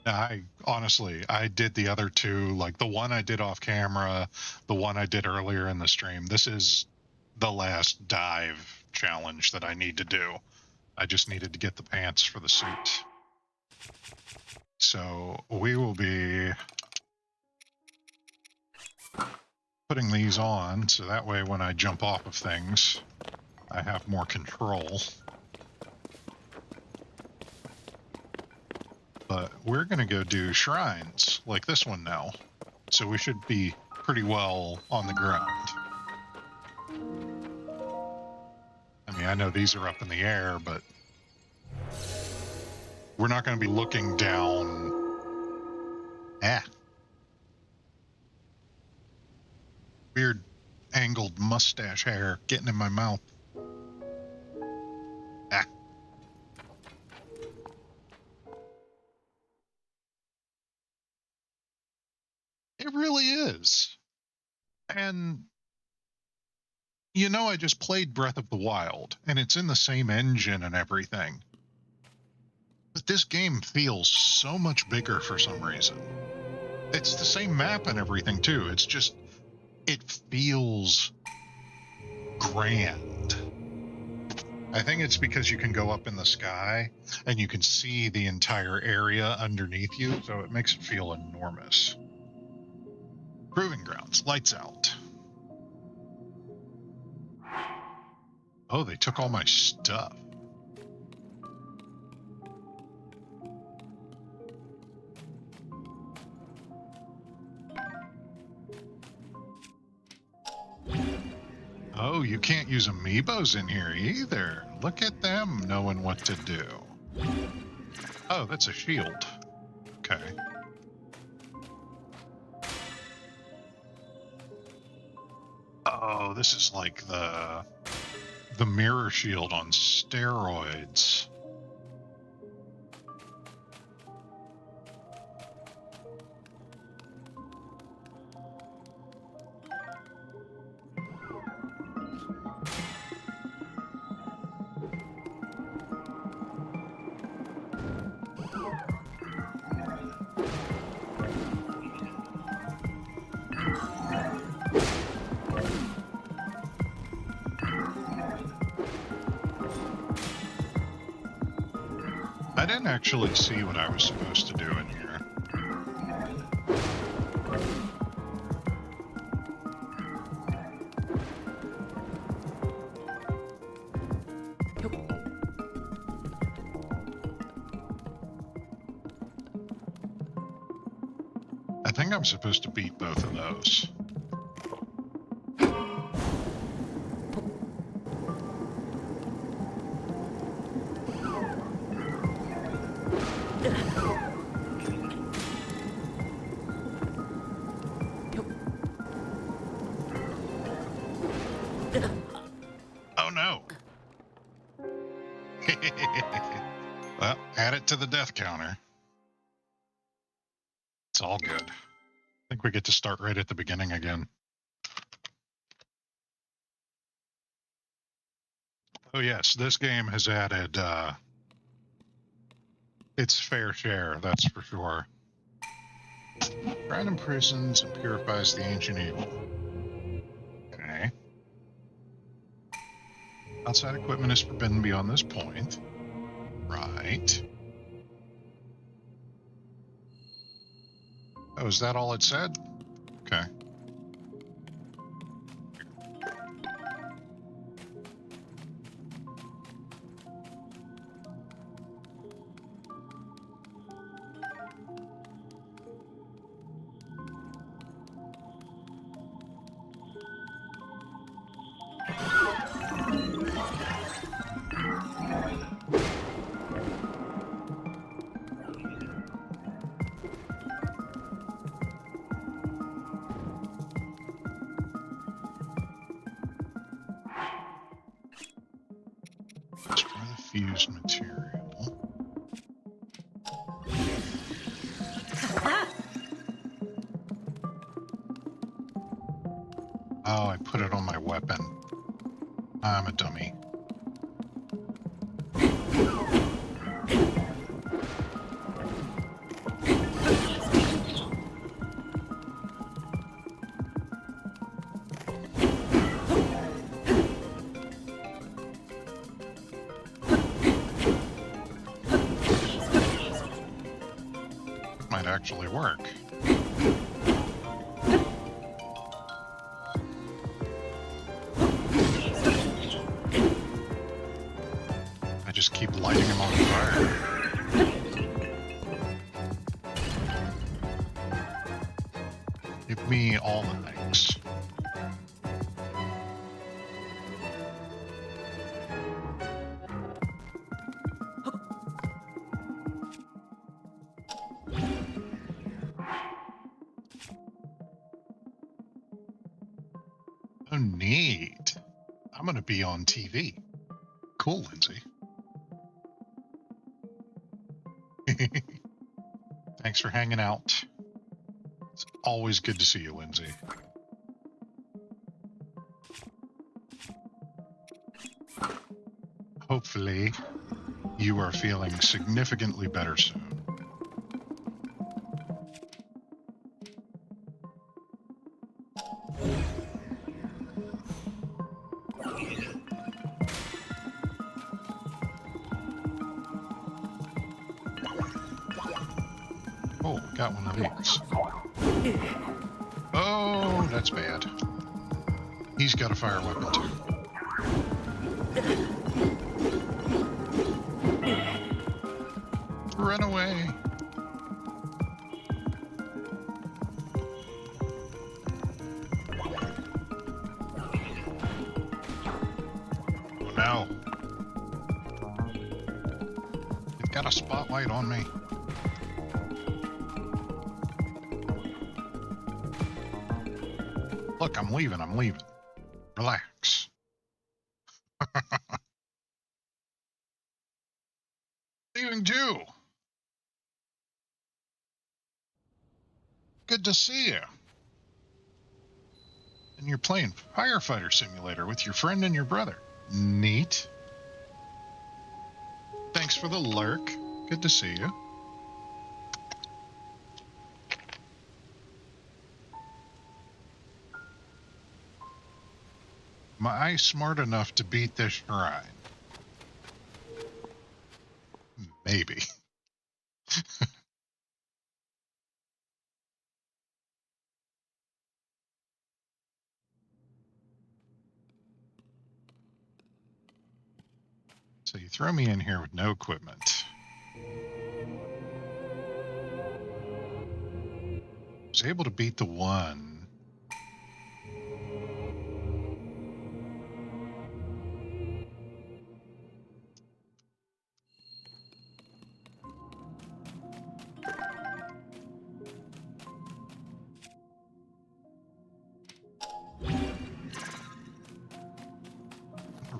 I honestly, I did the other two, like the one I did off camera, the one I did earlier in the stream. This is the last dive challenge that I need to do. I just needed to get the pants for the suit. So we will be putting these on, so that way when I jump off of things, I have more control. But we're going to go do shrines like this one now. So we should be pretty well on the ground. I mean, I know these are up in the air, but we're not going to be looking down. Weird angled mustache hair getting in my mouth. It really is. And you know, I just played Breath of the Wild, and it's in the same engine and everything. But this game feels so much bigger for some reason. It's the same map and everything, too. It's just, it feels grand. I think it's because you can go up in the sky, and you can see the entire area underneath you, so it makes it feel enormous. Proving grounds, lights out. Oh, they took all my stuff. Oh, you can't use amiibos in here either. Look at them knowing what to do. Oh, that's a shield. Okay. Oh, this is like the mirror shield on steroids. I didn't actually see what I was supposed to do in here. I think I'm supposed to beat both of those. Oh no. Well, add it to the death counter. It's all good. I think we get to start right at the beginning again. Oh yes, this game has added its fair share, that's for sure. Shrine imprisons and purifies the ancient evil. Okay. Outside equipment is forbidden beyond this point. right. Oh, is that all it said? Okay. Destroy the fused material. Oh, I put it on my weapon. I'm a dummy. Might actually work. I just keep lighting him on fire. Give me all the things. Oh, neat. I'm going to be on TV. Cool, Lindsay. Thanks for hanging out. It's always good to see you, Lindsay. Hopefully, you are feeling significantly better soon. Oh, got one of these. Oh, that's bad. He's got a fire weapon too. Run away. Oh no. It got a spotlight on me. Look, I'm leaving. Relax. Leaving too. Good to see you. And you're playing Firefighter Simulator with your friend and your brother. Neat. Thanks for the lurk. Good to see you. Am I smart enough to beat this shrine? Maybe. So you throw me in here with no equipment. I was able to beat the one.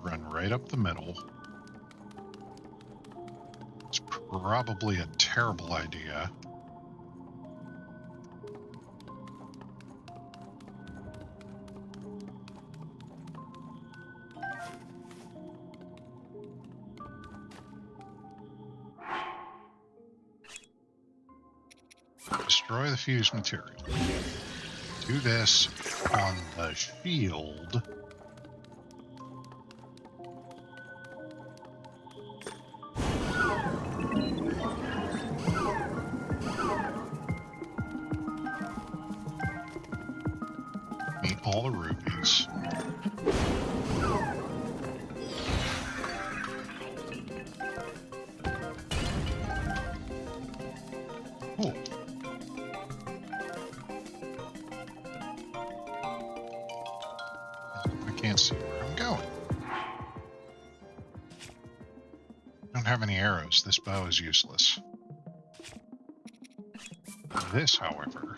Run right up the middle. It's probably a terrible idea. Destroy the fused material. Do this on the shield. all the rubies. Cool. I can't see where I'm going. I don't have any arrows. This bow is useless. This, however,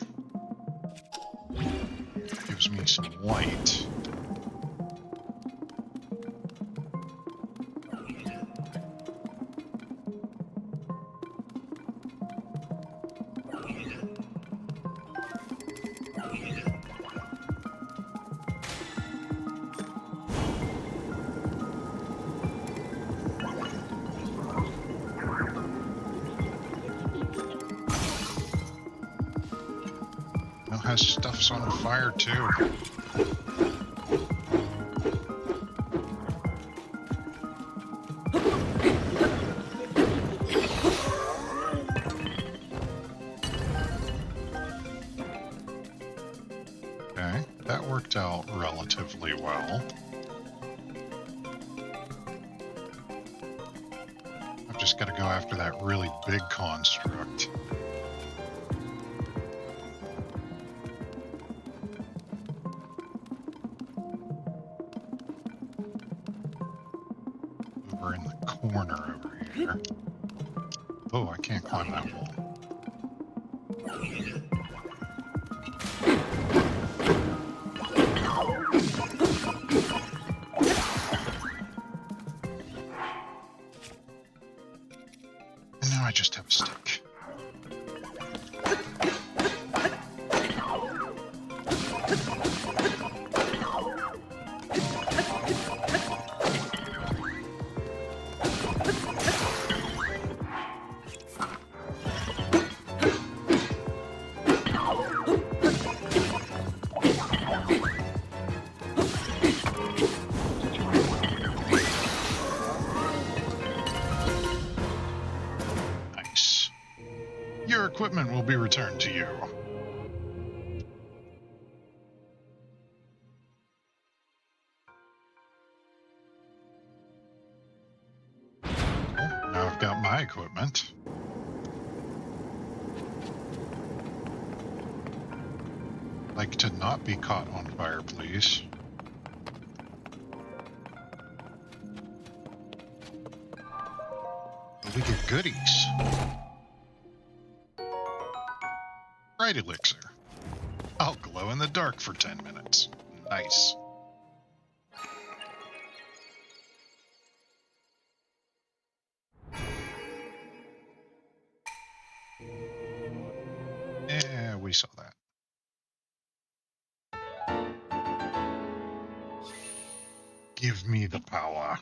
gives me some light. Has stuff's on fire too. Okay, that worked out relatively well. I've just got to go after that really big construct. Over in the corner over here. Oh, I can't climb that wall. And now I just have a stick. Your equipment will be returned to you. Well, now I've got my equipment. Like to not be caught on fire, please. We get goodies. Bright elixir. I'll glow in the dark for 10 minutes. Nice. Yeah, we saw that. Give me the power.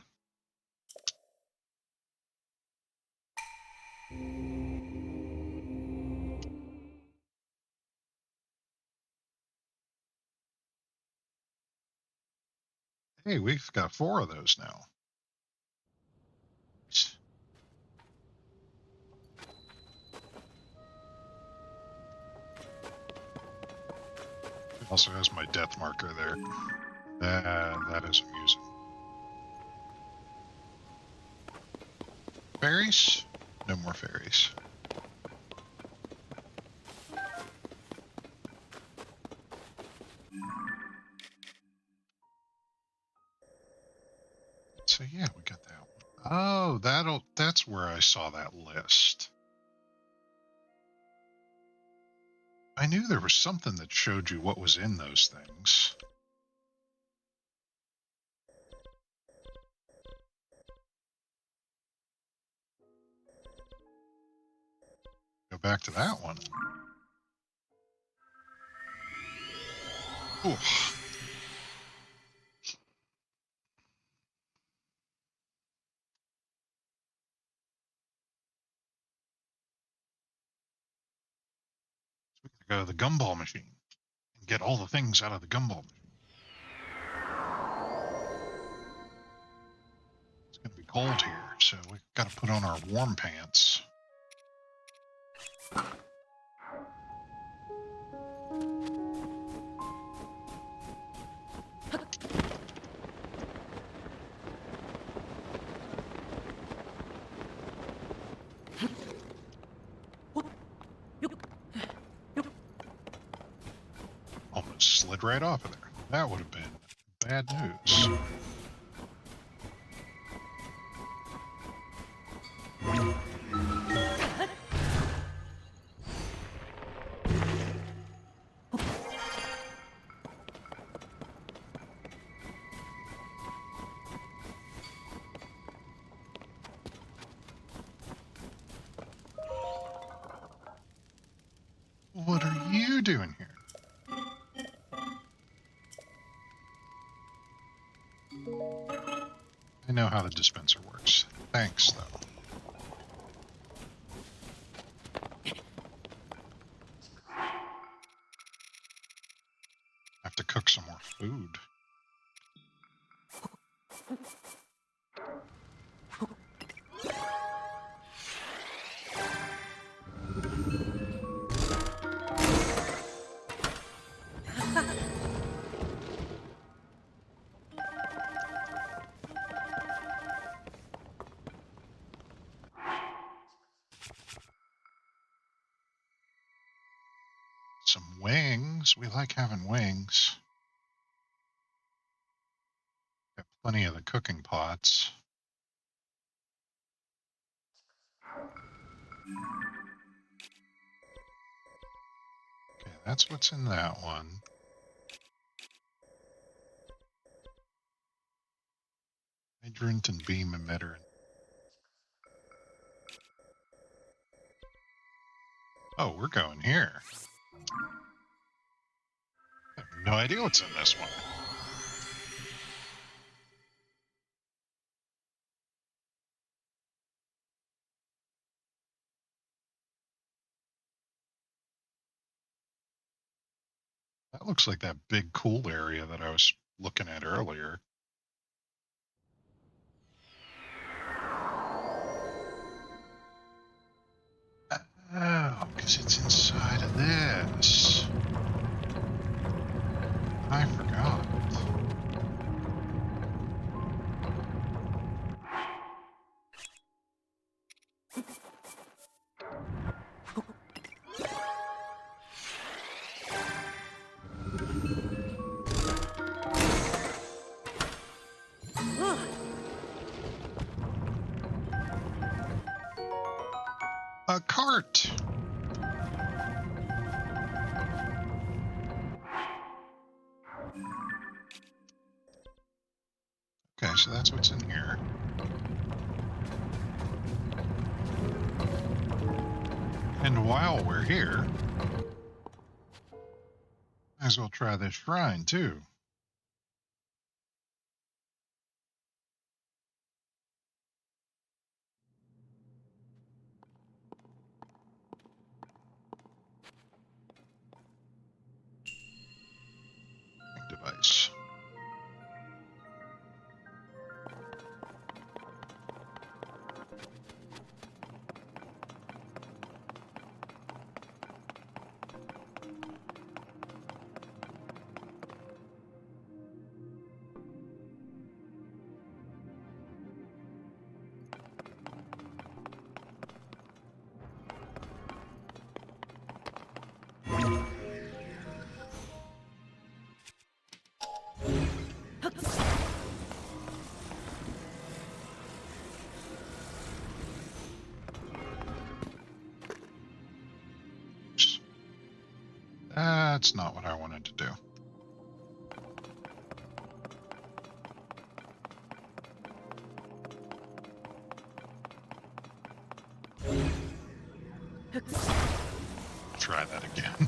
Hey, we've got 4 of those now. It also has my death marker there. That is amusing. Fairies? No more fairies. So yeah, we got that one. Oh, that's where I saw that list. I knew there was something that showed you what was in those things. Go back to that one. Ooh. So we can go to the gumball machine and get all the things out of the gumball machine. It's going to be cold here, so we've got to put on our warm pants. explode right off of there. That would have been bad news. What are you doing here? I know how the dispenser works. Thanks, though. Have to cook some more food. Some wings. We like having wings. Got plenty of the cooking pots. Okay, that's what's in that one. Hydrant and beam emitter. Oh, we're going here. I have no idea what's in this one. That looks like that big cool area that I was looking at earlier. Oh, because it's inside of this. I forgot. A cart! Okay, so that's what's in here. And while we're here, might as well try this shrine too. Device. That's not what I wanted to do. Try that again.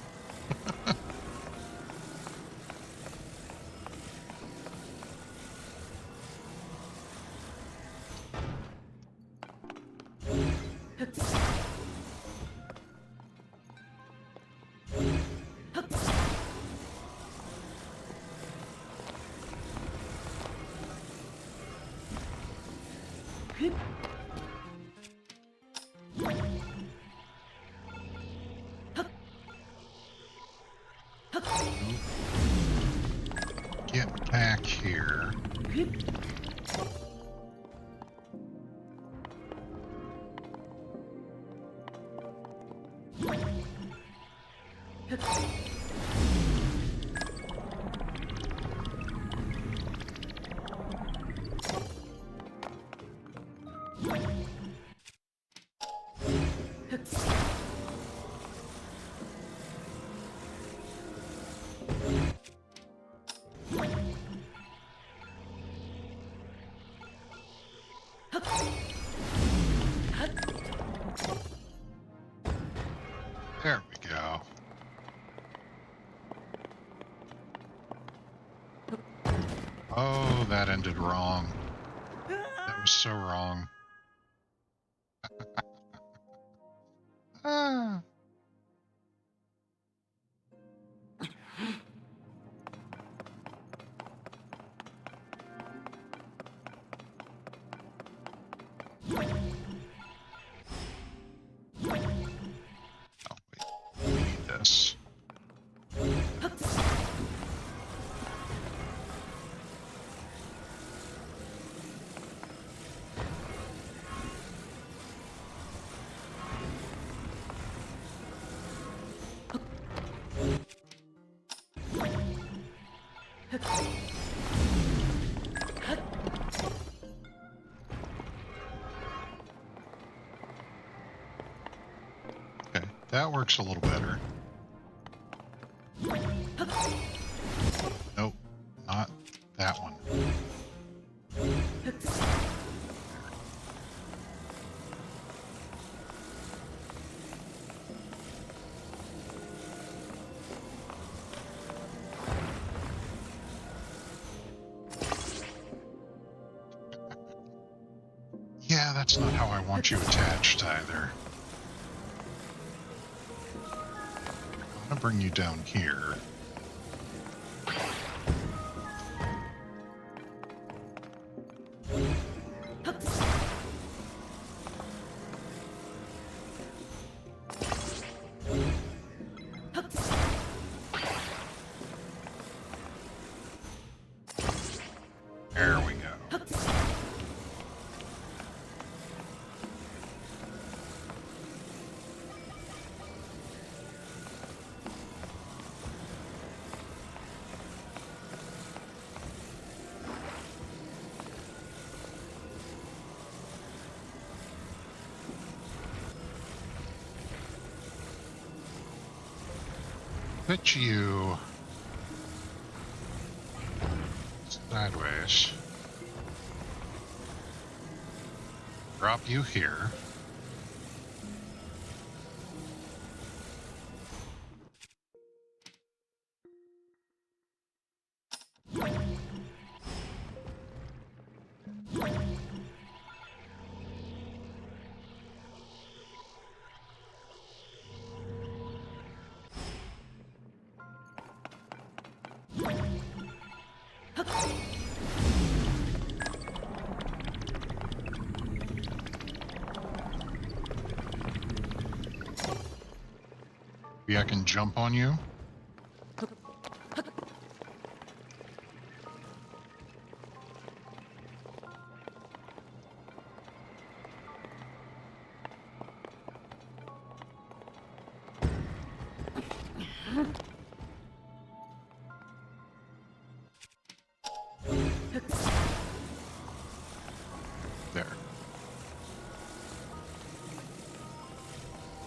Get back here. There we go. Oh, that ended wrong. That was so wrong. Ah. Oh, wait. We need this. Okay, that works a little better. Nope, not that one. Yeah, that's not how I want you attached either. I'm gonna bring you down here. There we go. Put you sideways. Drop you here. Maybe I can jump on you. There.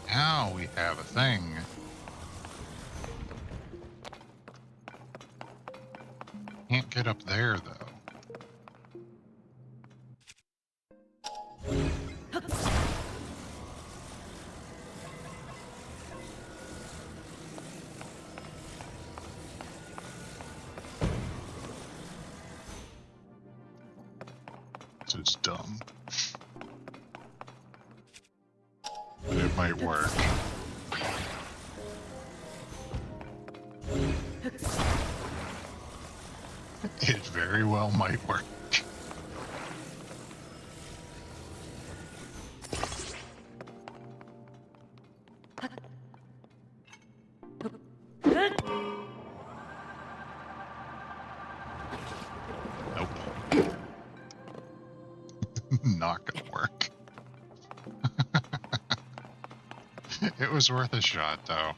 Now we have a thing. Can't get up there, though. So it's dumb. But it might work. It very well might work. Nope. Not gonna work. It was worth a shot, though.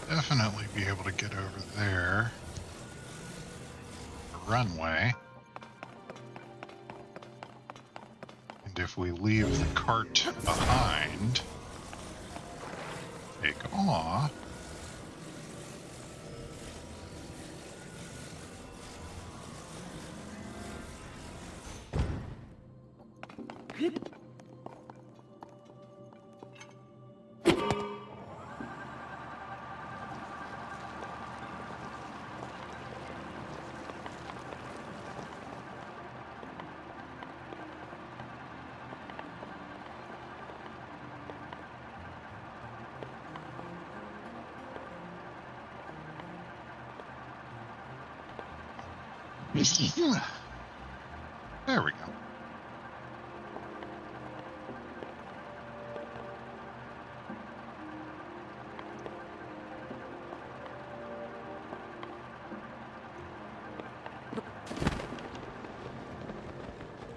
Definitely be able to get over there. The runway. And if we leave the cart behind, take off. There we go.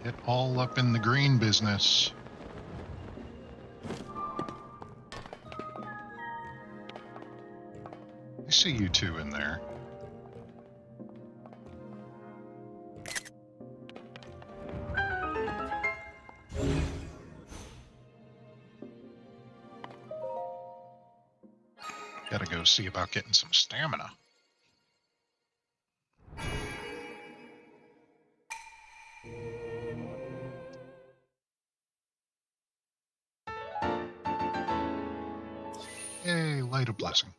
Get all up in the green business. I see you two in there. Gotta go see about getting some stamina. Yay, light a blessing.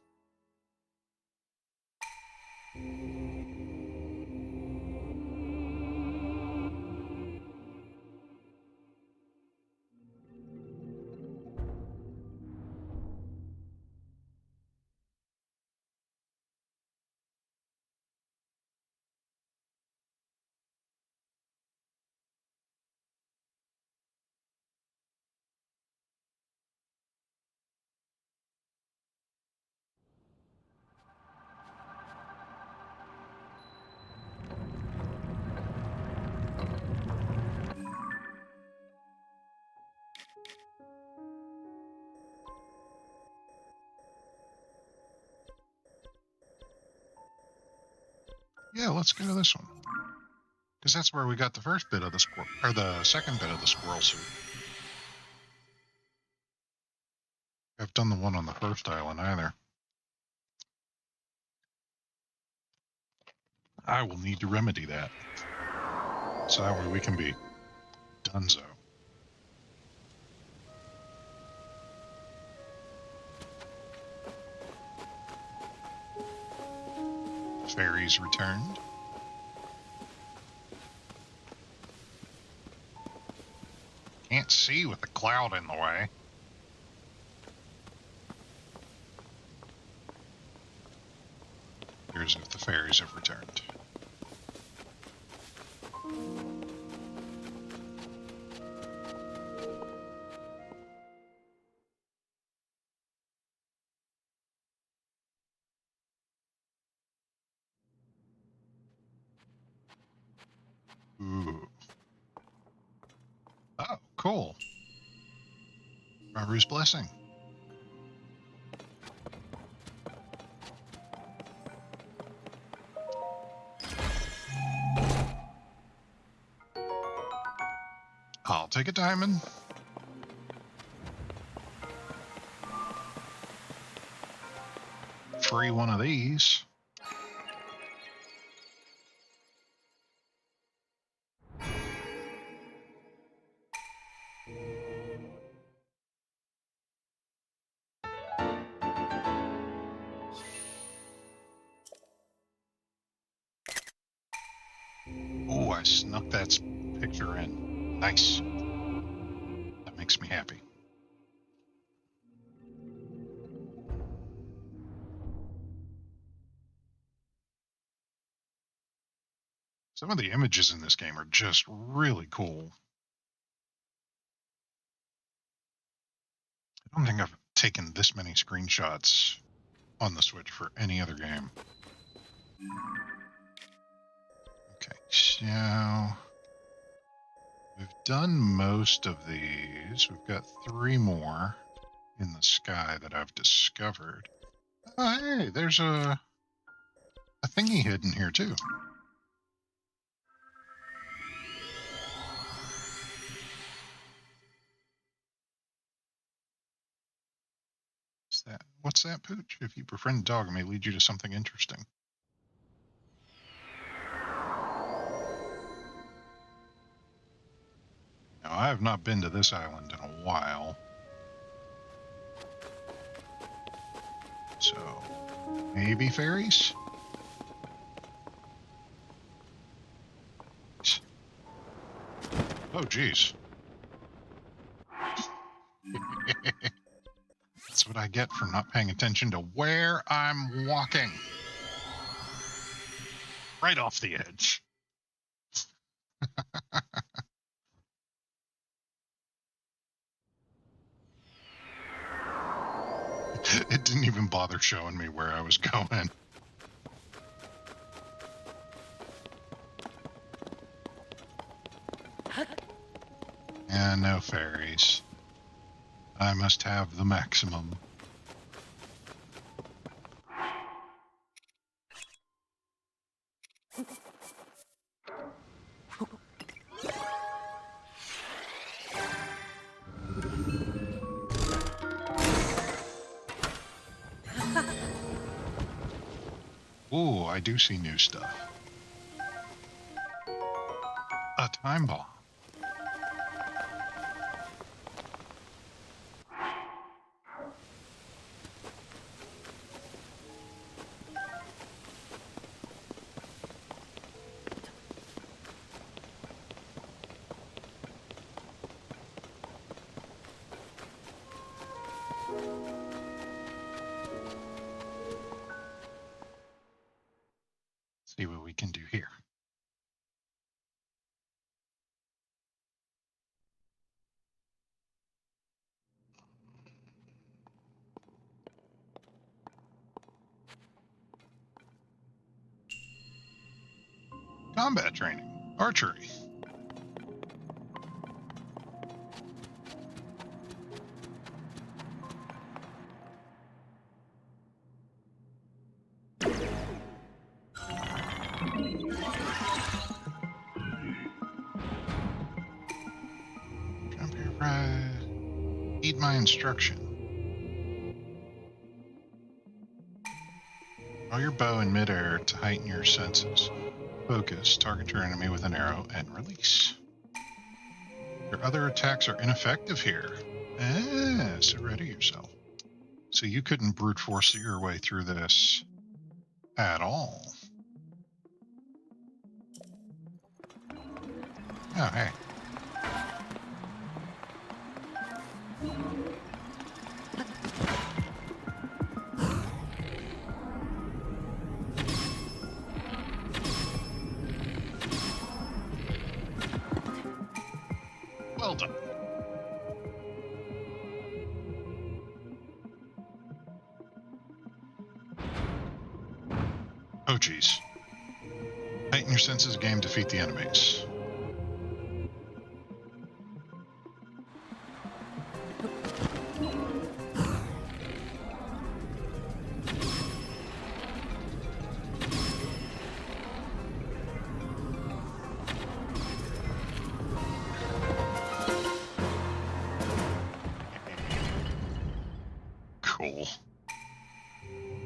Yeah, let's go to this one. Because that's where we got the first bit of the squirrel, or the second bit of the squirrel suit. I've done the one on the first island either. I will need to remedy that. So that way we can be donezo. Fairies returned. Can't see with the cloud in the way. Here's if the fairies have returned. Ooh. Oh, cool. Raru's blessing. I'll take a diamond. Free one of these. Oh, I snuck that picture in. Nice. That makes me happy. Some of the images in this game are just really cool. I don't think I've taken this many screenshots on the Switch for any other game. Okay, so we've done most of these. We've got 3 more in the sky that I've discovered. Oh, hey, there's a thingy hidden here too. What's that, Pooch? If you befriend a dog, it may lead you to something interesting. Now, I have not been to this island in a while. So, maybe fairies? Oh, geez. That's what I get for not paying attention to where I'm walking. Right off the edge. It didn't even bother showing me where I was going. And no fairies. I must have the maximum. Ooh, I do see new stuff. A time bomb. See what we can do here. Combat training. Archery. Jump here, right. Heed my instruction. Draw your bow in midair to heighten your senses. Focus, target your enemy with an arrow, and release. Your other attacks are ineffective here. So ready yourself. So you couldn't brute force your way through this at all. Oh, hey. Well done. Oh, geez. Heighten your senses, game, defeat the enemies. Cool.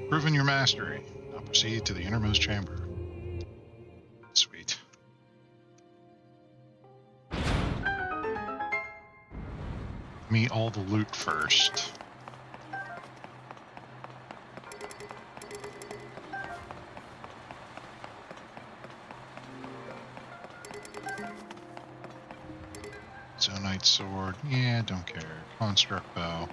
Proving your mastery. Now proceed to the innermost chamber. Sweet. Me all the loot first. Zonite sword. Yeah, don't care. Construct bow.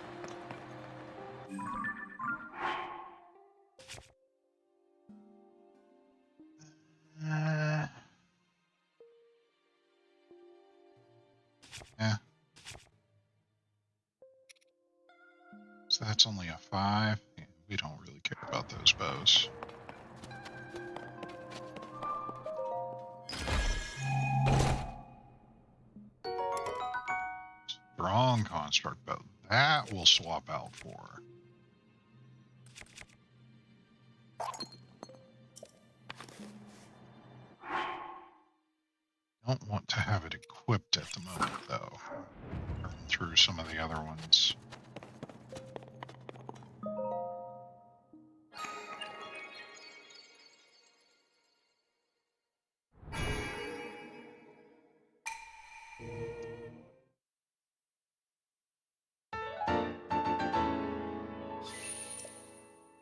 Yeah. So that's only a 5. Yeah, we don't really care about those bows. Strong construct bow. That we'll swap out for. Don't want to have it equipped at the moment, though. Run through some of the other ones.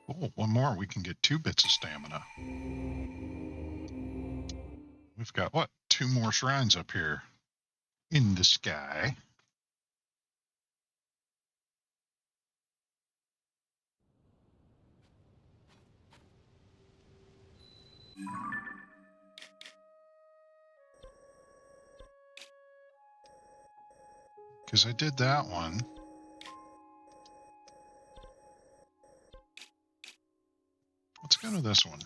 Oh, one more. We can get 2 bits of stamina. We've got, what, 2 more shrines up here in the sky. Because I did that one. Let's go to this one.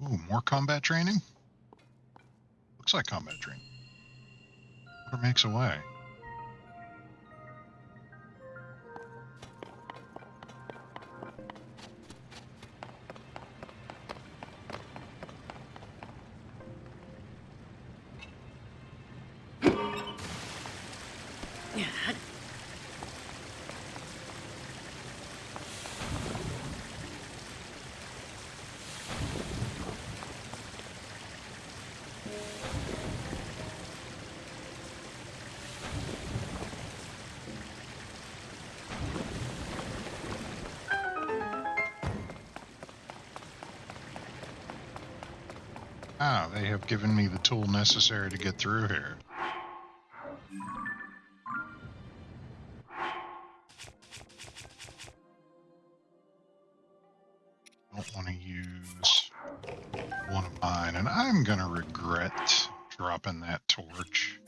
Ooh, more combat training? Looks like combat training. Water makes a way. Ah, they have given me the tool necessary to get through here. Don't want to use one of mine, and I'm going to regret dropping that torch.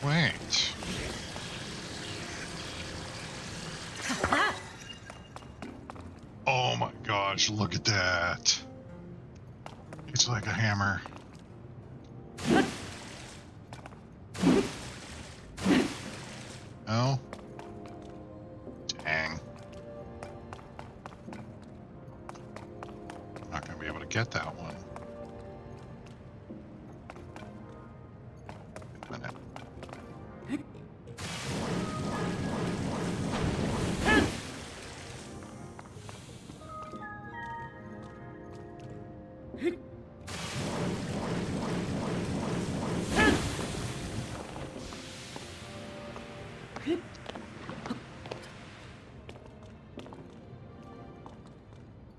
Wait. Oh my gosh, look at that. It's like a hammer. Oh. Dang. I'm not going to be able to get that one. Wait a minute.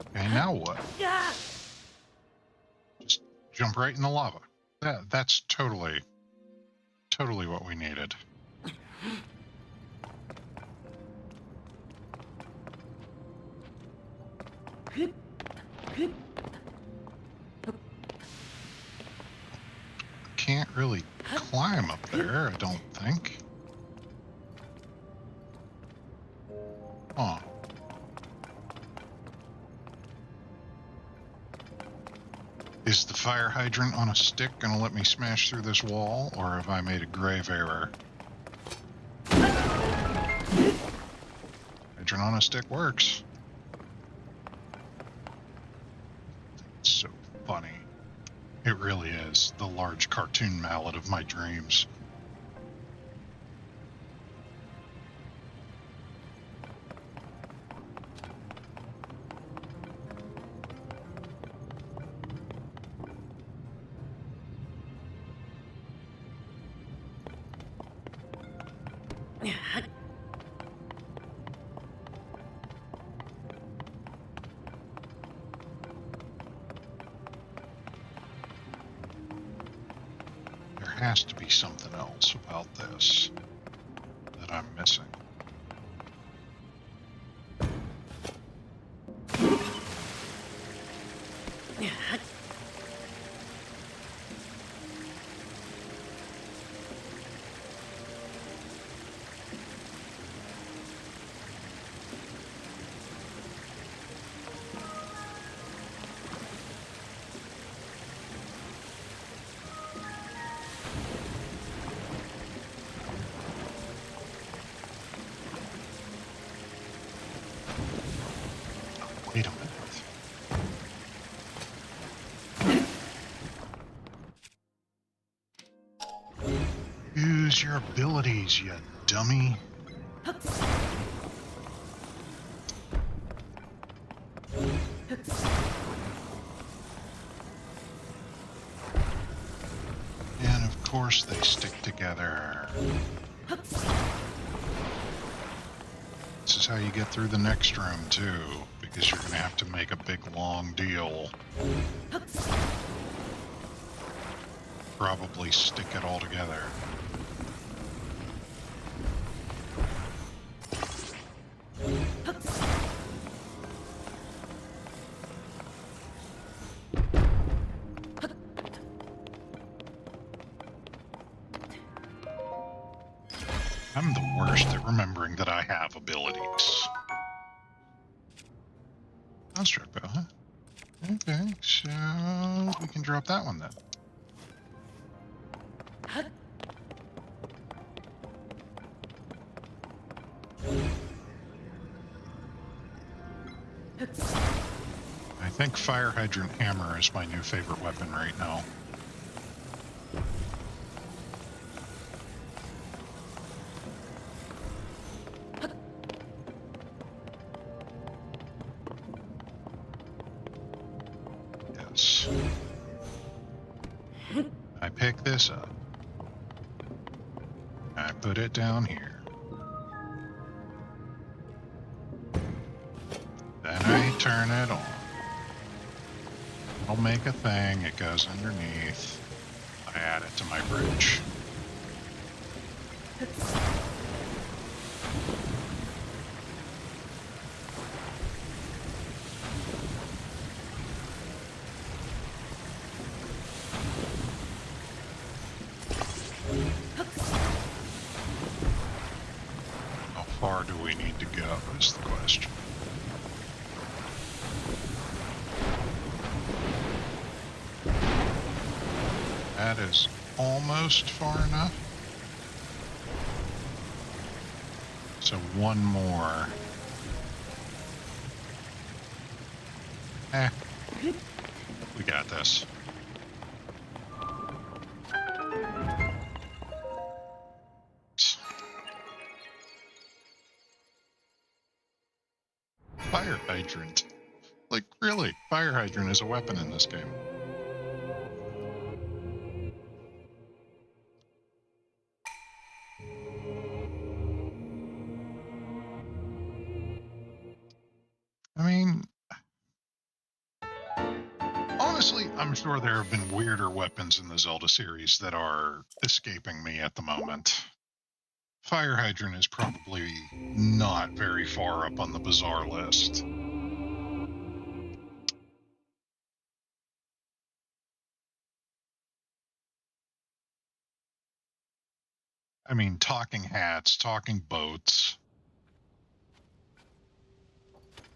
Okay, now what? Just jump right in the lava. That's totally what we needed. Can't really climb up there, I don't think. Huh. Is the fire hydrant on a stick gonna let me smash through this wall, or have I made a grave error? Hydrant on a stick works. It's so funny. It really is the large cartoon mallet of my dreams. There has to be something else about this that I'm missing. Wait a minute. Use your abilities, you dummy. And of course they stick together. This is how you get through the next room too, because you're gonna have to make a big long deal. Probably stick it all together. I'm the worst at remembering that I have abilities. Construct bow, huh? Okay, so we can drop that one then. I think fire hydrant hammer is my new favorite weapon right now. Yes. I pick this up. I put it down here. Then I turn it on. I'll make a thing, it goes underneath. I add it to my bridge. How far do we need to go is the question. That is almost far enough. So one more. We got this. Fire hydrant. Like, really, fire hydrant is a weapon in this game. I mean, honestly, I'm sure there have been weirder weapons in the Zelda series that are escaping me at the moment. Fire hydrant is probably not very far up on the bizarre list. I mean, talking hats, talking boats,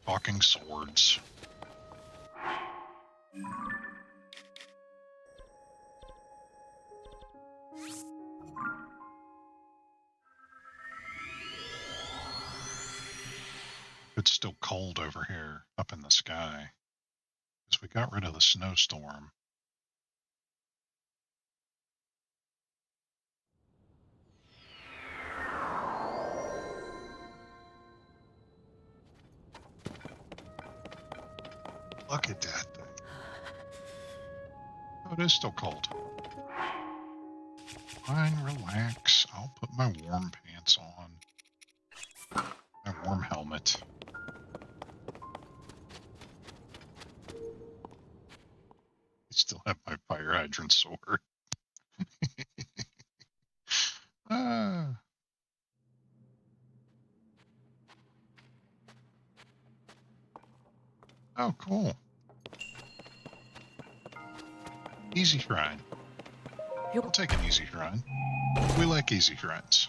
talking swords. It's still cold over here up in the sky because we got rid of the snowstorm. Look at that thing. Oh, it is still cold. Fine, relax. I'll put my warm pants on. My warm helmet. I still have my fire hydrant sword. Ah. Oh, cool. Easy shrine. I'll take an easy shrine. We like easy shrines.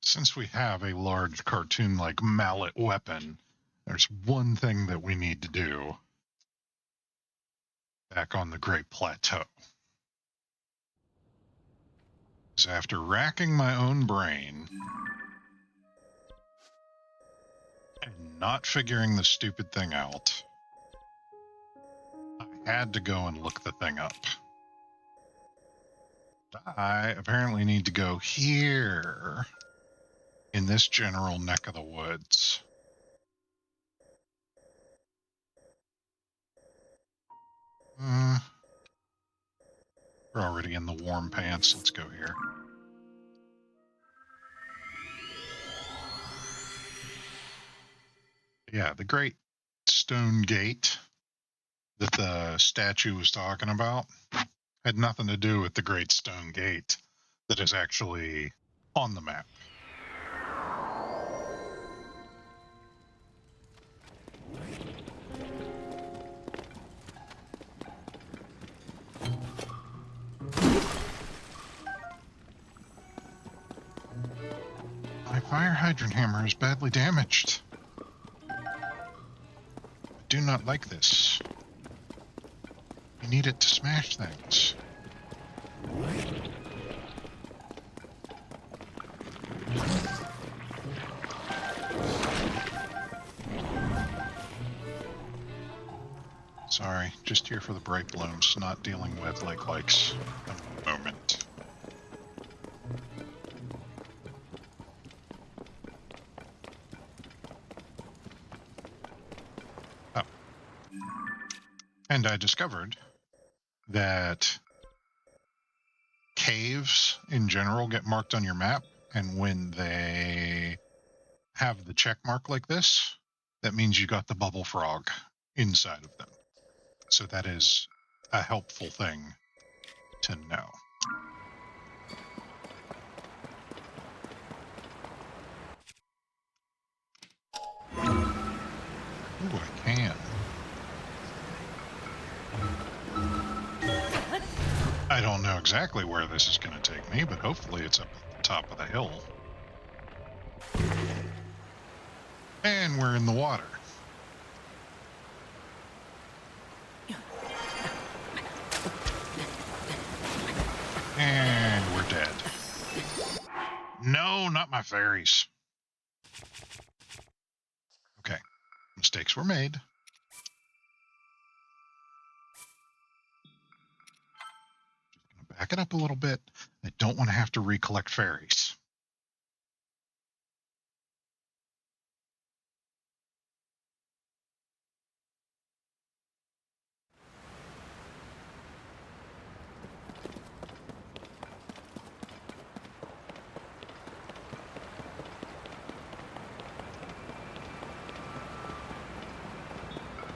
Since we have a large cartoon-like mallet weapon, there's one thing that we need to do back on the Great Plateau. Is after racking my own brain and not figuring the stupid thing out, I had to go and look the thing up. I apparently need to go here in this general neck of the woods. We're already in the warm pants. Let's go here. Yeah, the Great Stone Gate that the statue was talking about had nothing to do with the Great Stone Gate that is actually on the map. My fire hydrant hammer is badly damaged. I do not like this. I need it to smash things. Sorry, just here for the bright blooms, not dealing with likes at the moment. Oh. And I discovered that caves in general get marked on your map, and when they have the check mark like this, that means you got the bubble frog inside of them. So that is a helpful thing to know. Ooh, I can. I don't know exactly where this is going to take me, but hopefully it's up at the top of the hill. And we're in the water. And we're dead. No, not my fairies. Okay, mistakes were made. Just gonna back it up a little bit. I don't want to have to recollect fairies.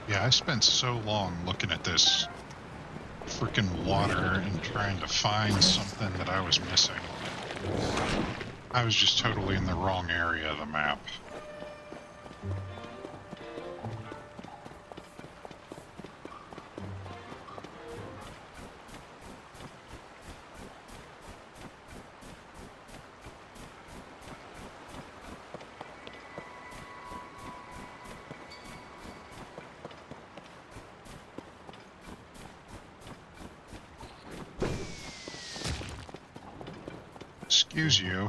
Yeah, I spent so long looking at this freaking water and trying to find something that I was missing. I was just totally in the wrong area of the map. Excuse you.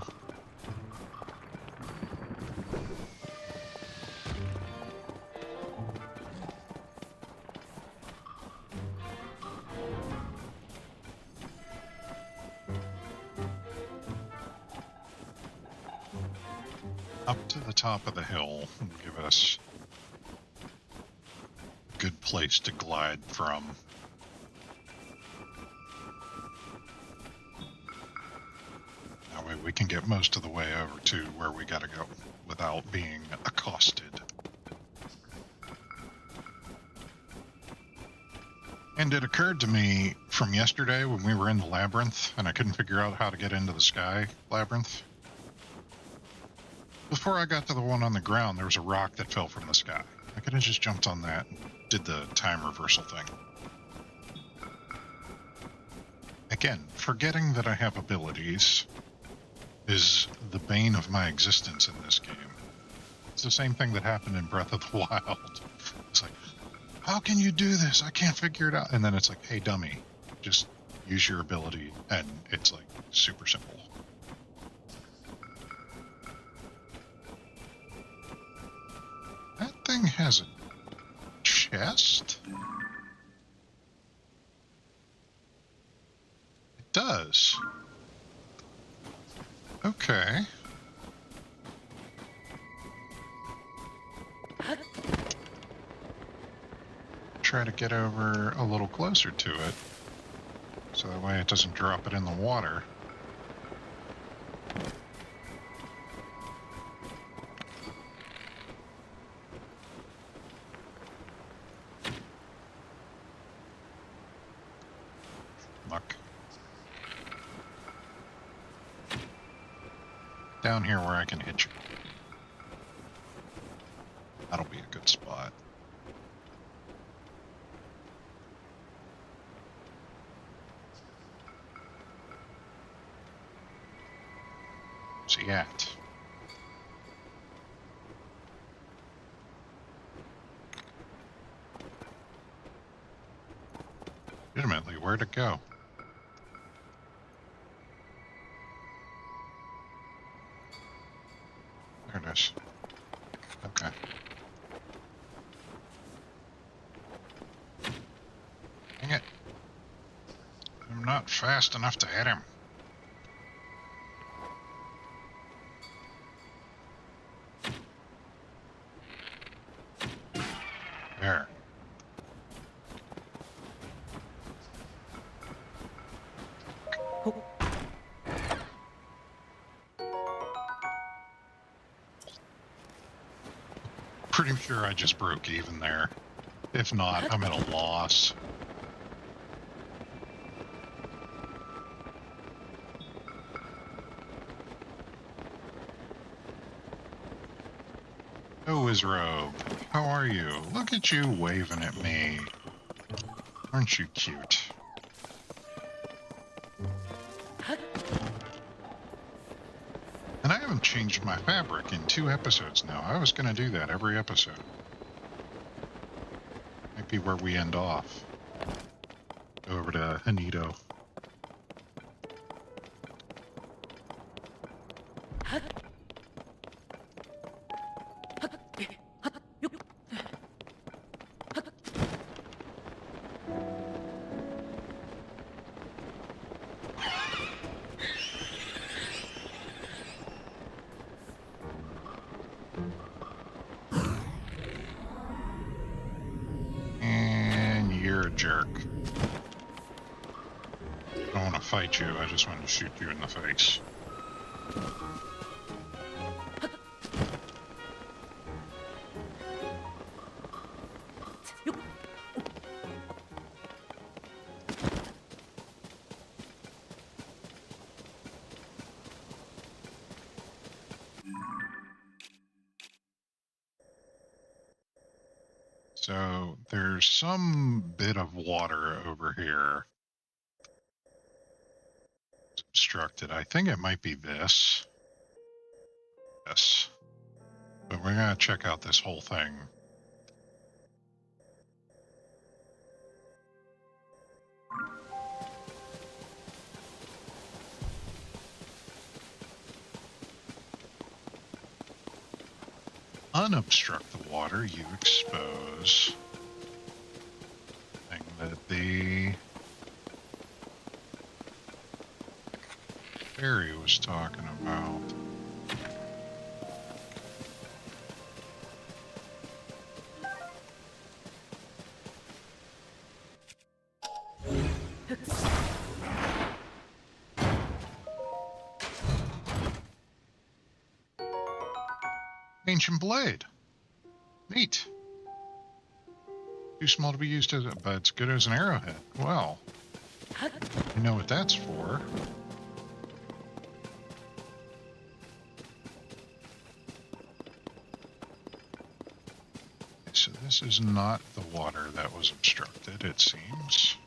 Up to the top of the hill and give us a good place to glide from. That way we can get most of the way over to where we gotta go without being accosted. And it occurred to me from yesterday when we were in the labyrinth and I couldn't figure out how to get into the sky labyrinth. Before I got to the one on the ground, there was a rock that fell from the sky. I could have just jumped on that and did the time reversal thing. Again, forgetting that I have abilities is the bane of my existence in this game. It's the same thing that happened in Breath of the Wild. It's like, how can you do this? I can't figure it out. And then it's like, hey, dummy, just use your ability. And it's like super simple. That thing has a chest? It does. Okay. Try to get over a little closer to it, so that way it doesn't drop it in the water. Muck. Down here where I can hit you. That'll be a good spot. Where's he at? Legitimately, where'd it go? There it is. Okay. Dang it. I'm not fast enough to hit him. There. Pretty sure I just broke even there. If not, I'm at a loss. Oh, Wizrobe, how are you? Look at you waving at me. Aren't you cute? And I haven't changed my fabric in 2 episodes now. I was going to do that every episode. Might be where we end off. Go over to Anito. And you're a jerk. I don't want to fight you, I just want to shoot you in the face. So there's some bit of water over here. It's obstructed. I think it might be this. Yes. But we're gonna check out this whole thing. unobstruct the water, you expose the thing that the fairy was talking about. Ancient blade. Neat. Too small to be used as but it's good as an arrowhead. Well, you know what that's for. So this is not the water that was obstructed, it seems.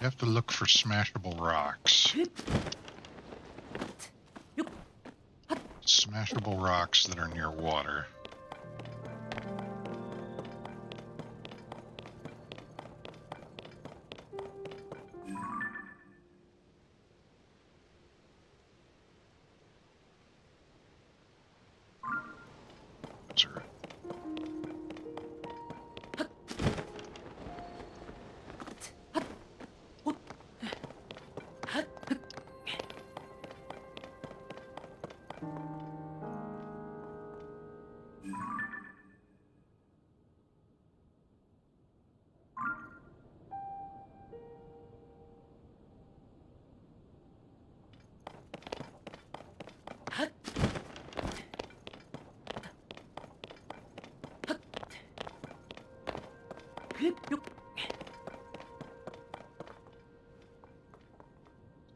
You have to look for smashable rocks. Smashable rocks that are near water. Those are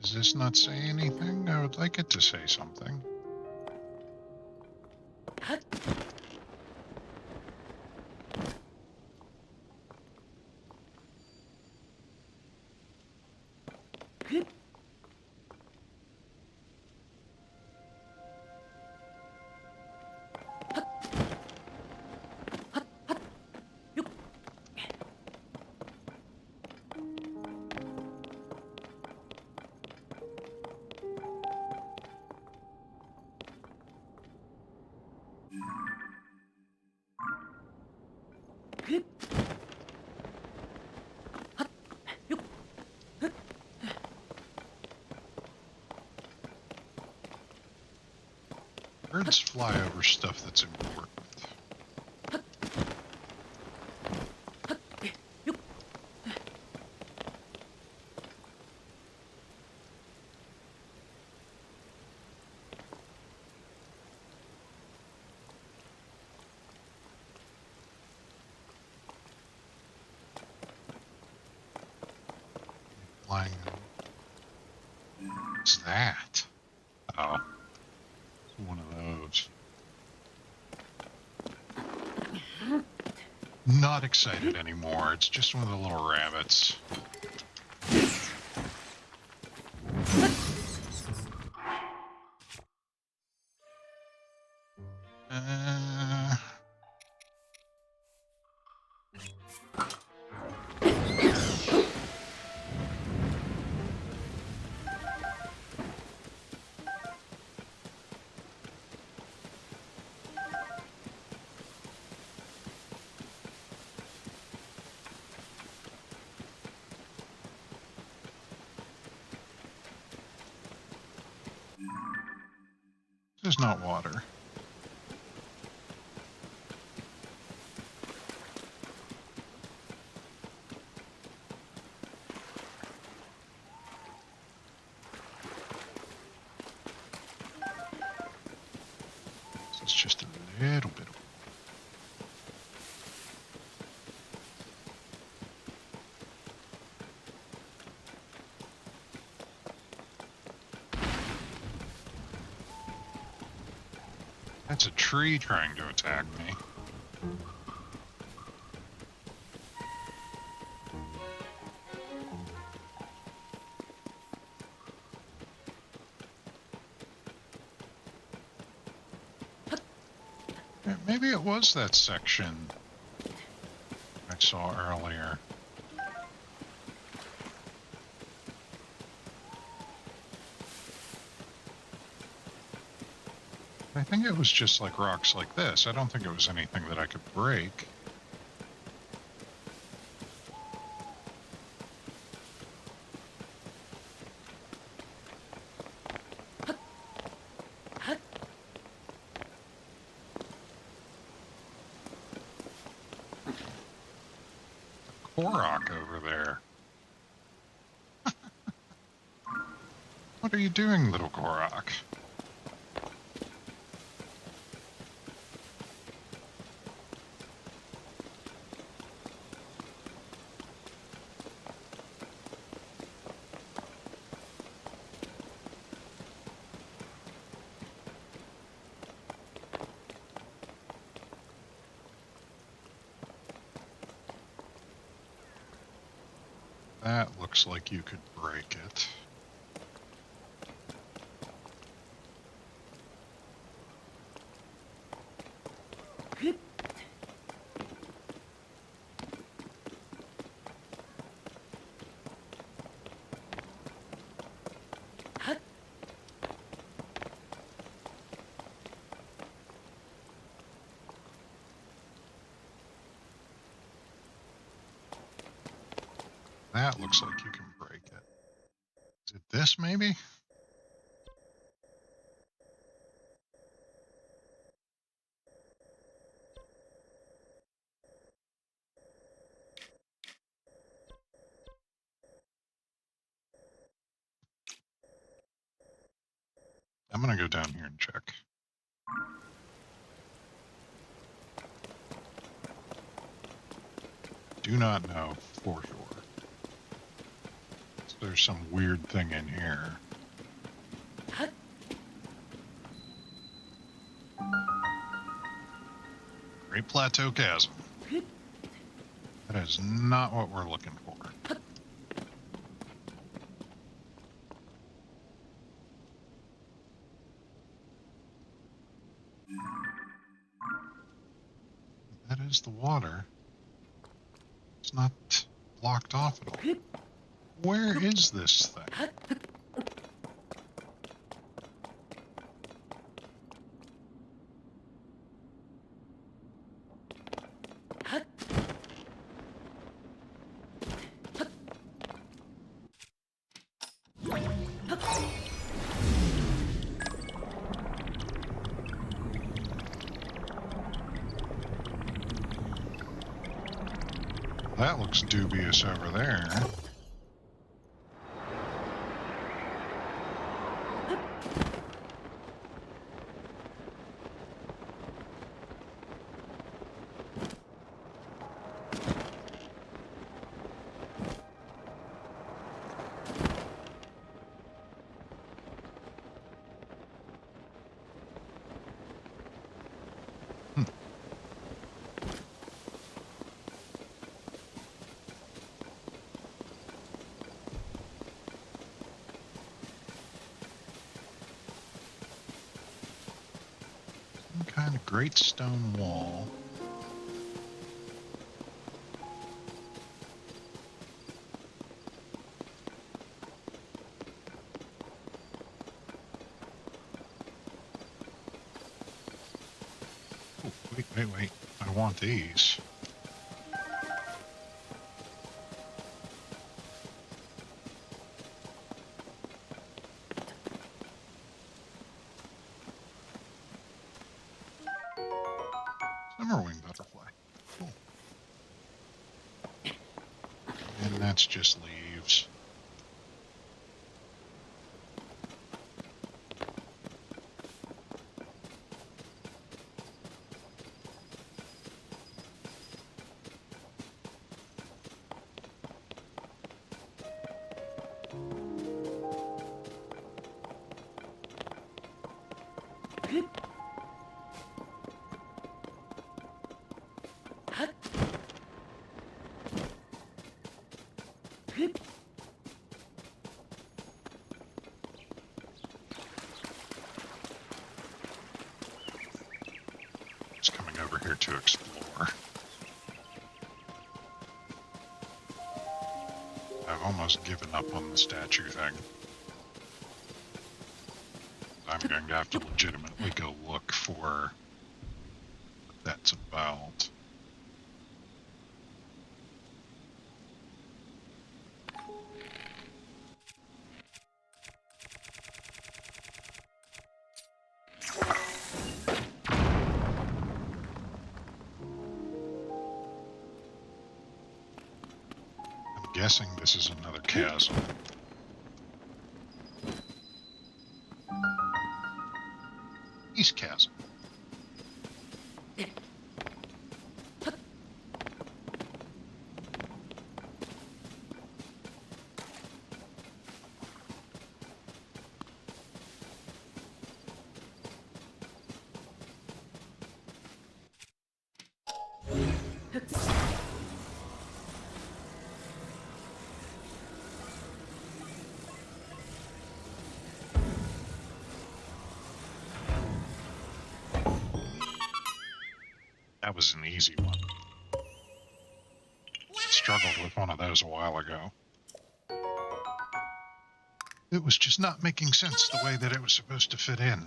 Does this not say anything? I would like it to say something. Birds fly over stuff that's important. Flying. What's that? Oh. One of those. Not excited anymore. It's just one of the little rabbits. This is not water. It's just a little bit. That's a tree trying to attack me. Maybe it was that section I saw earlier. I think it was just like rocks like this. I don't think it was anything that I could break. Korok over there. What are you doing, little Korok? That looks like you could break it. That looks like you can break it. Is it this, maybe? I'm gonna go down here and check. Do not know for sure. So there's some weird thing in here. Great Plateau Chasm. That is not what we're looking for. That is the water. It's not blocked off at all. Where is this thing? That looks dubious over there. Some kind of great stone wall. Oh, wait. I want these. Summerwing butterfly. Cool. And that's just leaves. Just coming over here to explore. I've almost given up on the statue thing. I I'm going to have to legitimately go look for what that's about. I'm guessing this is another chasm. East chasm. That was an easy one. I struggled with one of those a while ago. It was just not making sense the way that it was supposed to fit in.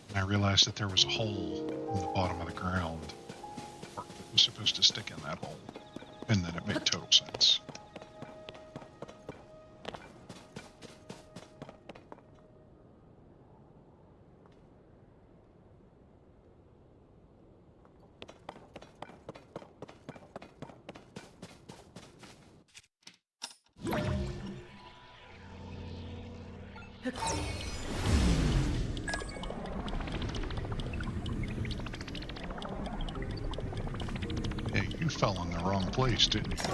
And I realized that there was a hole in the bottom of the ground that was supposed to stick in that hole. And then it made total sense. Hey, you fell in the wrong place, didn't you?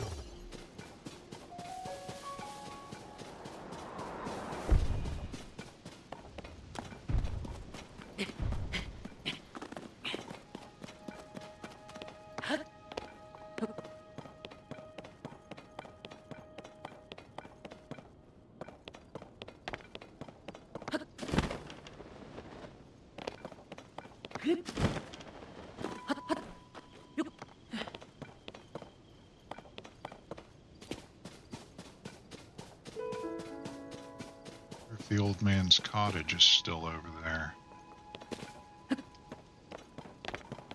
If the old man's cottage is still over there.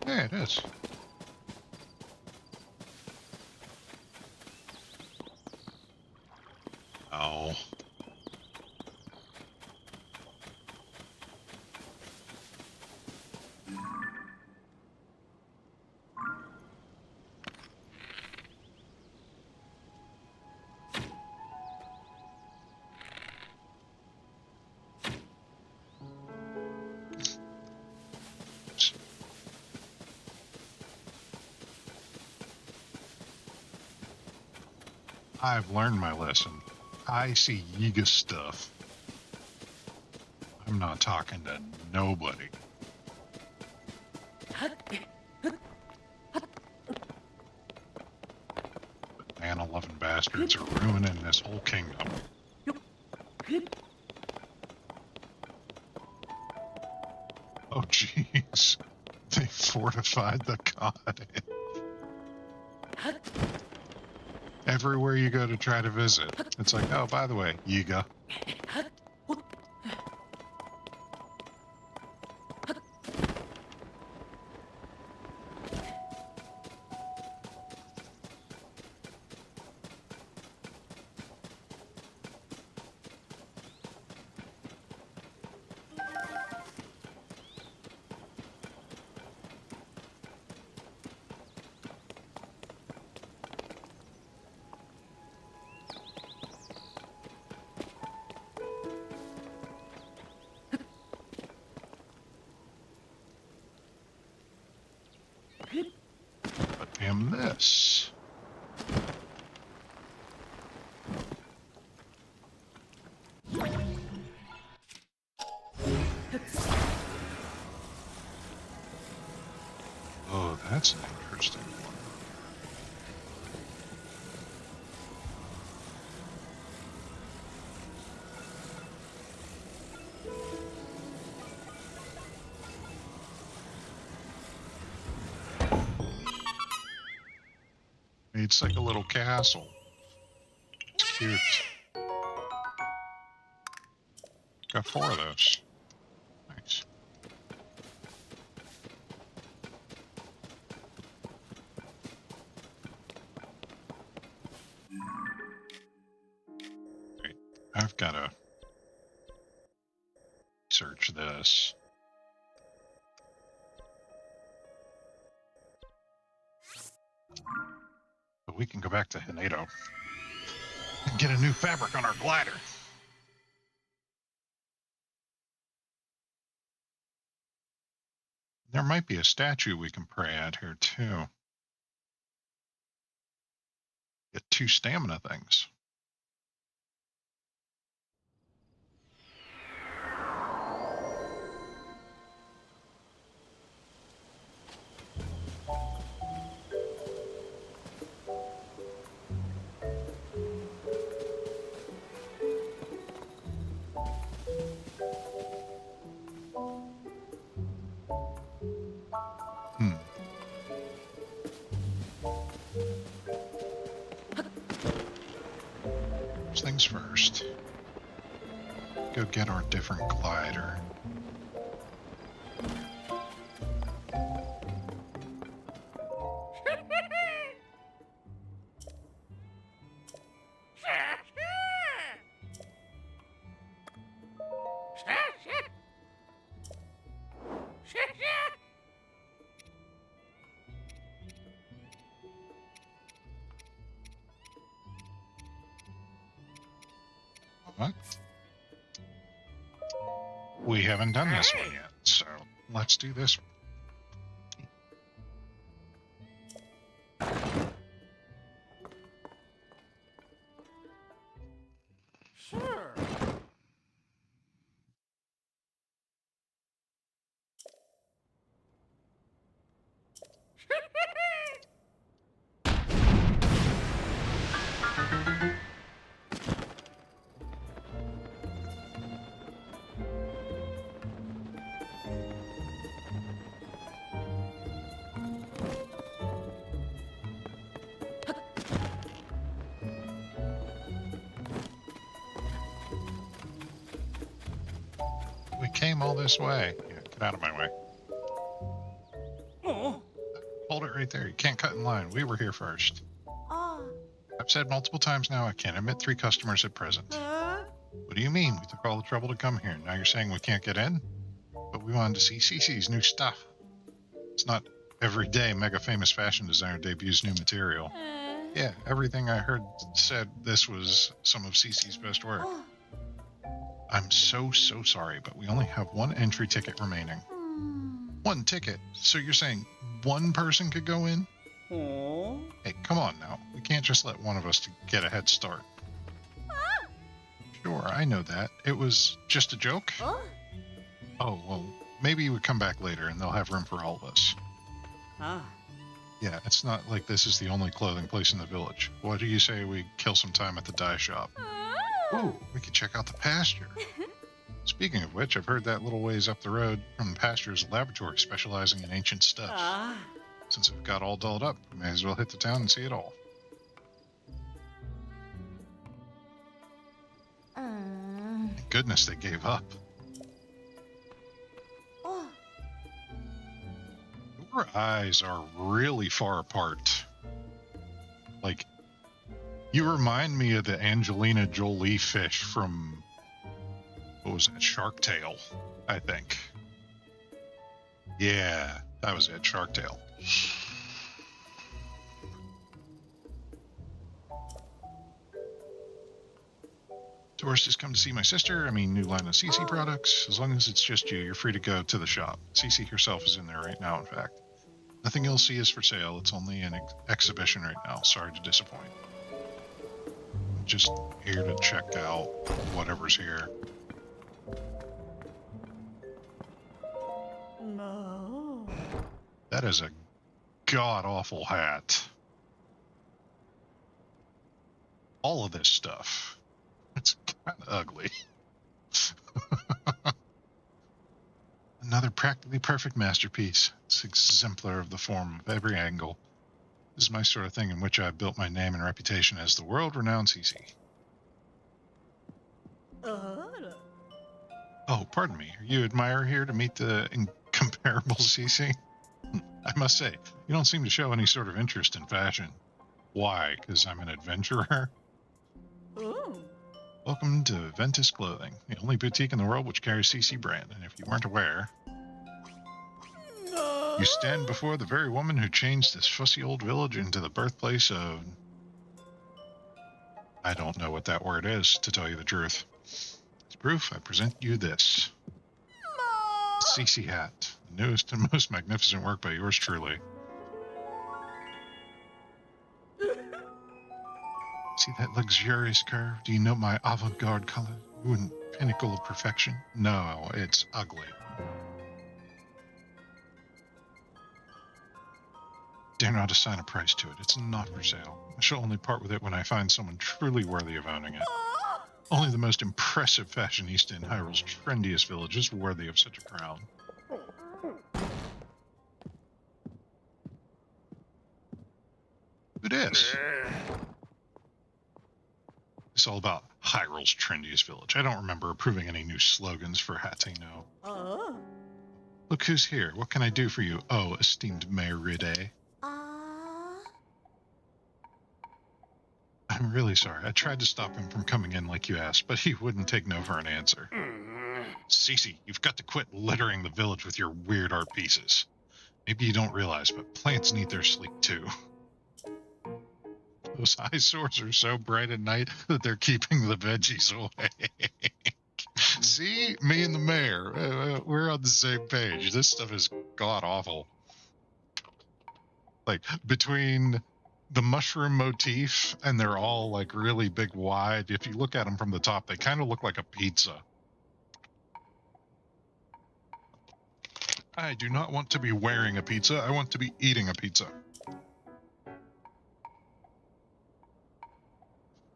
Yeah, it is. Oh. I've learned my lesson. I see Yiga stuff. I'm not talking to nobody. Banana-loving bastards are ruining this whole kingdom. Oh, jeez. They fortified the cottage. Everywhere you go to try to visit, it's like, oh, by the way, Yiga. But damn this. Oh, that's an interesting one. It's like a little castle. It's cute. Got 4 of those. Nice. Wait, I've got to search this. But we can go back to Hinado and get a new fabric on our glider. There might be a statue we can pray at here too. Get 2 stamina things. First things first. Go get our different glider. What? We haven't done this one yet, so let's do this one. Sure. We came all this way. Yeah, get out of my way. Oh. Hold it right there. You can't cut in line. We were here first. Oh. I've said multiple times now I can't admit 3 customers at present. What do you mean? We took all the trouble to come here. Now you're saying we can't get in? But we wanted to see Cece's new stuff. It's not every day mega famous fashion designer debuts new material. Yeah, everything I heard said this was some of Cece's best work. Oh. I'm so sorry, but we only have 1 entry ticket remaining. 1 ticket? So you're saying 1 person could go in? Oh. Hey, come on now. We can't just let one of us to get a head start. Sure, I know that. It was just a joke? Oh. Oh, well, maybe you would come back later and they'll have room for all of us. Ah. Yeah, it's not like this is the only clothing place in the village. What do you say we kill some time at the dye shop? Ooh, we could check out the pasture. Speaking of which, I've heard that little ways up the road from the pasture is a laboratory specializing in ancient stuff. Ah. Since it got all dolled up, we may as well hit the town and see it all. Thank goodness they gave up. Oh. Your eyes are really far apart. Like, you remind me of the Angelina Jolie fish from, what was that, Shark Tale, I think. Yeah, that was it, Shark Tale. Tourists just come to see my sister. I mean, new line of CC products. As long as it's just you, you're free to go to the shop. CC herself is in there right now, in fact. Nothing you'll see is for sale. It's only an exhibition right now. Sorry to disappoint. I'm just here to check out whatever's here. No. That is a god-awful hat. All of this stuff. It's kind of ugly. Another practically perfect masterpiece. It's exemplar of the form of every angle. This is my sort of thing in which I've built my name and reputation as the world-renowned CC. Oh, pardon me. Are you admirer here to meet the incomparable Cece? I must say, you don't seem to show any sort of interest in fashion. Why? Because I'm an adventurer? Ooh. Welcome to Ventus Clothing, the only boutique in the world which carries CC brand. And if you weren't aware, No. you stand before the very woman who changed this fussy old village into the birthplace of... I don't know what that word is, to tell you the truth. As proof, I present you this. CC hat, the newest and most magnificent work by yours truly. See that luxurious curve? Do you note my avant-garde color? Ooh, and pinnacle of perfection? No, it's ugly. Dare not assign a price to it. It's not for sale. I shall only part with it when I find someone truly worthy of owning it. Only the most impressive fashionista in Hyrule's trendiest village is worthy of such a crown. Who dis? It's all about Hyrule's trendiest village. I don't remember approving any new slogans for Hateno. Look who's here. What can I do for you, oh, esteemed Mayor Ride? I'm really sorry. I tried to stop him from coming in like you asked, but he wouldn't take no for an answer. Cece, you've got to quit littering the village with your weird art pieces. Maybe you don't realize, but plants need their sleep too. Those eyesores are so bright at night that they're keeping the veggies away. See? Me and the mayor, we're on the same page. This stuff is god-awful. Like, between the mushroom motif, and they're all, like, really big wide. If you look at them from the top, they kind of look like a pizza. I do not want to be wearing a pizza. I want to be eating a pizza.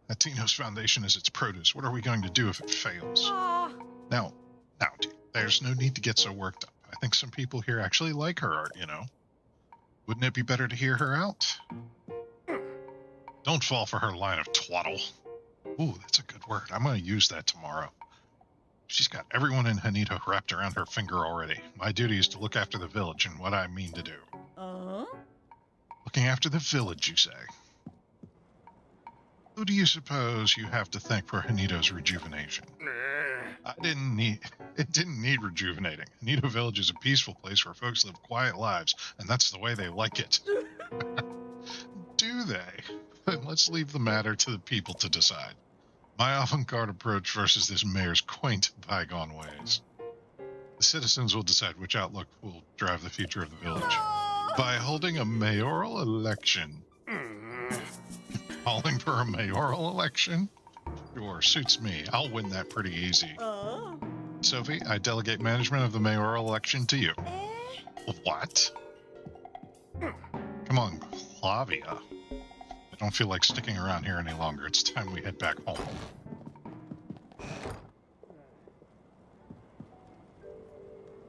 Atino's foundation is its produce. What are we going to do if it fails? Now, dude, there's no need to get so worked up. I think some people here actually like her art, you know. Wouldn't it be better to hear her out? Don't fall for her line of twaddle. Ooh, that's a good word. I'm going to use that tomorrow. She's got everyone in Hanito wrapped around her finger already. My duty is to look after the village and what I mean to do. Looking after the village, you say? Who do you suppose you have to thank for Hanito's rejuvenation? It didn't need rejuvenating. Hanito Village is a peaceful place where folks live quiet lives, and that's the way they like it. Do they? Then let's leave the matter to the people to decide. My avant-garde approach versus this mayor's quaint, bygone ways. The citizens will decide which outlook will drive the future of the village. By holding a mayoral election. Calling for a mayoral election? Sure, suits me. I'll win that pretty easy. Sophie, I delegate management of the mayoral election to you. What? Come on, Flavia. I don't feel like sticking around here any longer. It's time we head back home.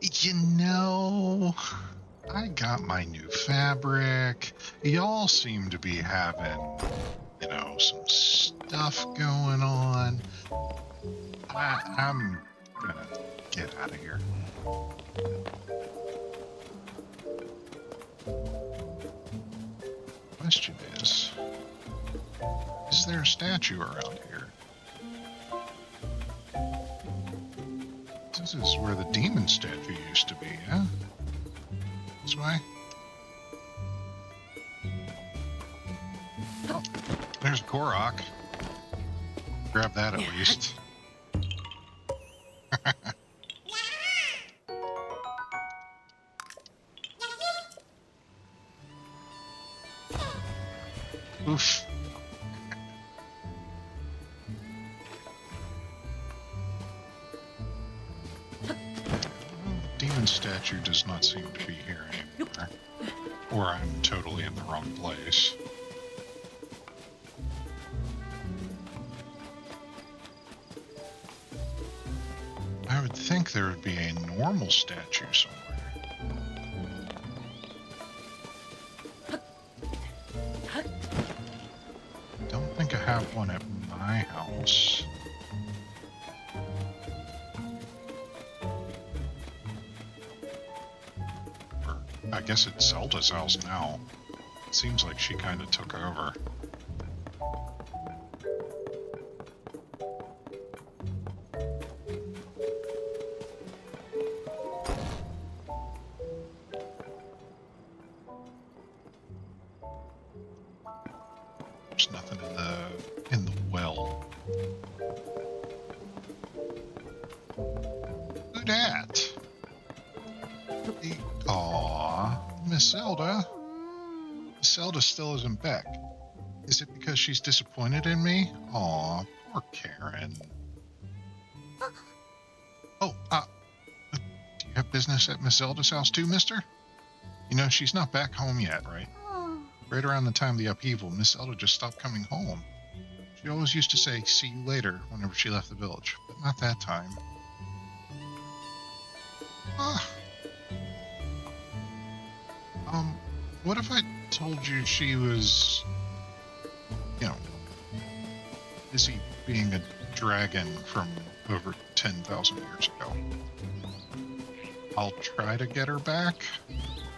You know, I got my new fabric. Y'all seem to be having, you know, some stuff going on. I'm gonna get out of here. Question is there a statue around here? This is where the demon statue used to be, huh? This way? Oh, there's Korok. Grab that at least. Oof. Demon statue does not seem to be here anymore. Or I'm totally in the wrong place. I would think there would be a normal statue somewhere. Don't think I have one at my house. I guess it's Zelda's house now. It seems like she kind of took over. There's nothing in the well. Who dat? Aw, Miss Zelda. Miss Zelda still isn't back. Is it because she's disappointed in me? Aw, poor Karen. Oh, do you have business at Miss Zelda's house too, mister? You know, she's not back home yet, right? Right around the time of the upheaval, Miss Zelda just stopped coming home. She always used to say, "See you later," whenever she left the village, but not that time. Ah. What if I told you she was, you know, busy being a dragon from over 10,000 years ago? I'll try to get her back.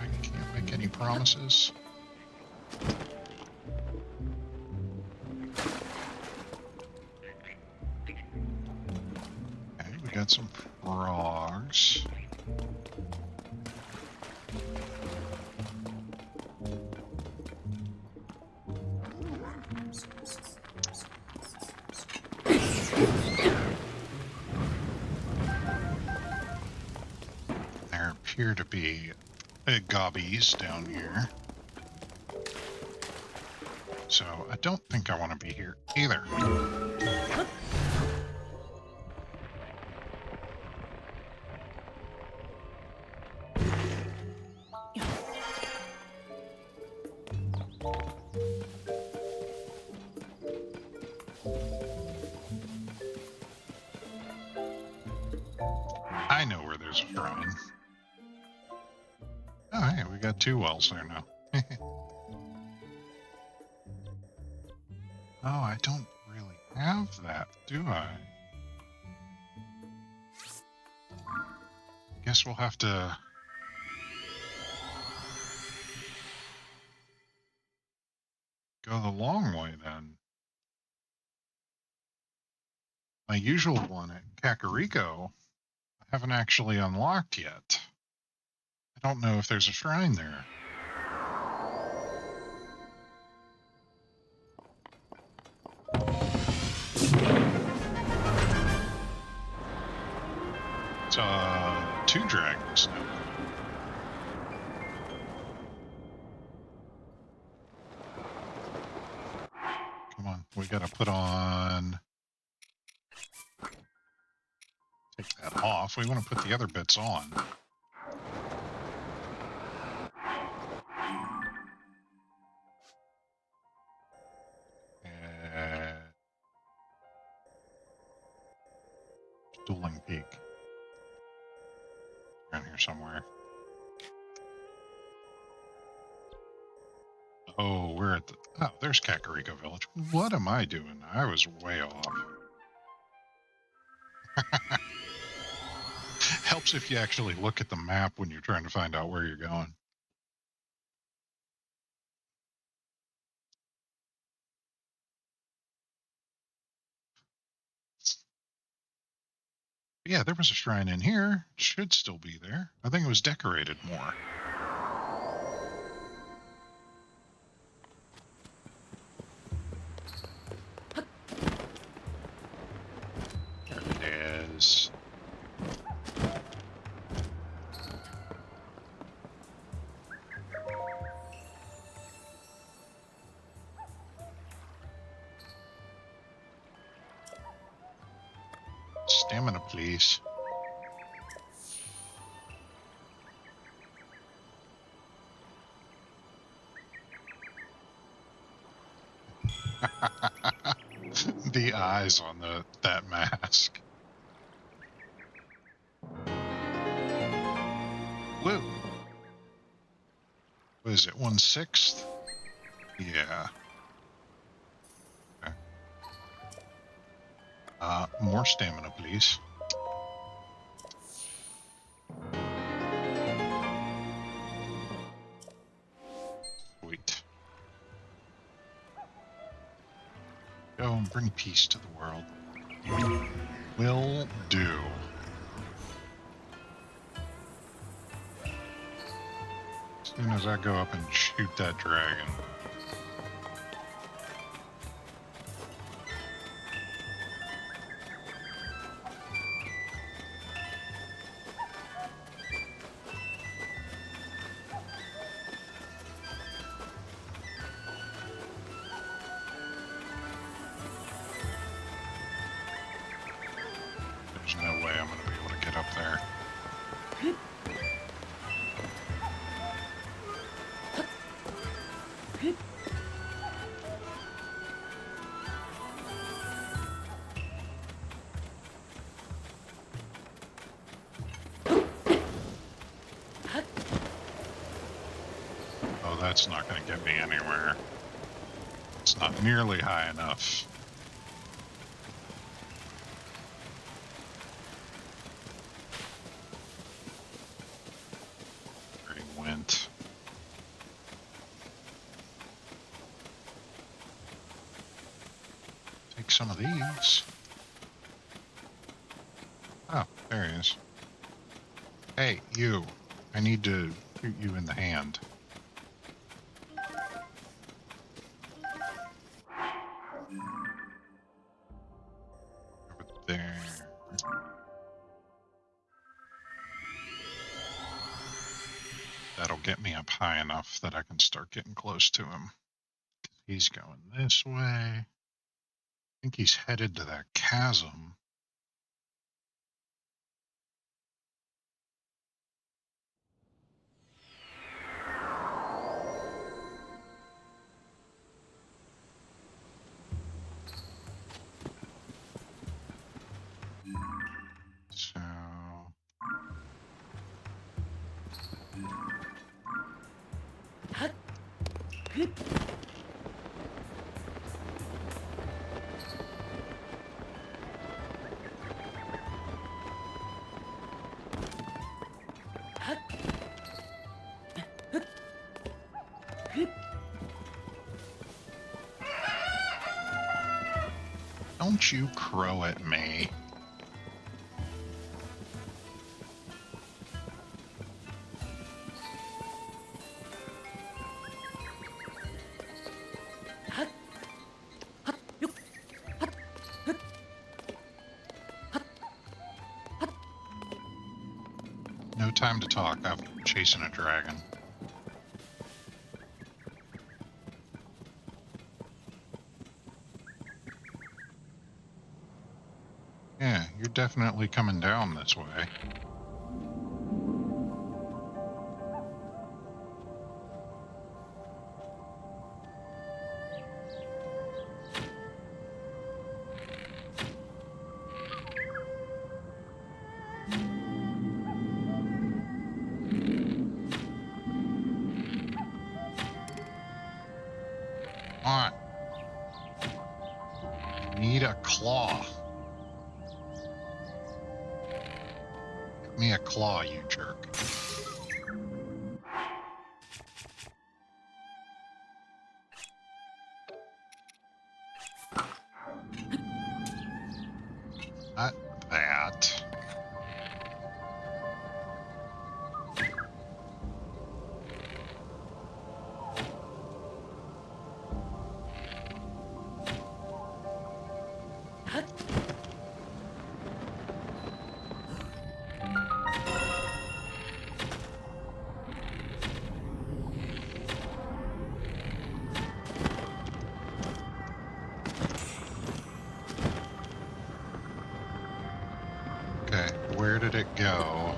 I can't make any promises. Okay, we got some frogs. There appear to be gobbies down here. So I don't think I want to be here either. I know where there's a shrine. Oh, hey, we got 2 wells there now. Oh, I don't really have that, do I? Guess we'll have to... go the long way, then. My usual one at Kakariko, I haven't actually unlocked yet. I don't know if there's a shrine there. It's 2 dragons now. Come on, we gotta put on... take that off. We want to put the other bits on. Dueling Peak. Around here somewhere. Oh, we're at the... oh, there's Kakariko Village. What am I doing? I was way off. Helps if you actually look at the map when you're trying to find out where you're going. Yeah, there was a shrine in here. Should still be there. I think it was decorated more. There it is. Stamina, please. The eyes on that mask. Whoa. What is it, 1/6? Yeah. Okay. More stamina, please. Go and bring peace to the world. Will do. As soon as I go up and shoot that dragon. There's no way I'm going to be able to get up there. Oh, that's not going to get me anywhere. It's not nearly high enough. Where he went. Take some of these. Oh, there he is. Hey, you. I need to shoot you in the hand. Over there. That'll get me up high enough that I can start getting close to him. He's going this way. I think he's headed to that chasm. So don't you crow at me. No time to talk. I'm chasing a dragon. Yeah, you're definitely coming down this way. On. Need a claw. Give me a claw, you jerk. Not that. Okay, where did it go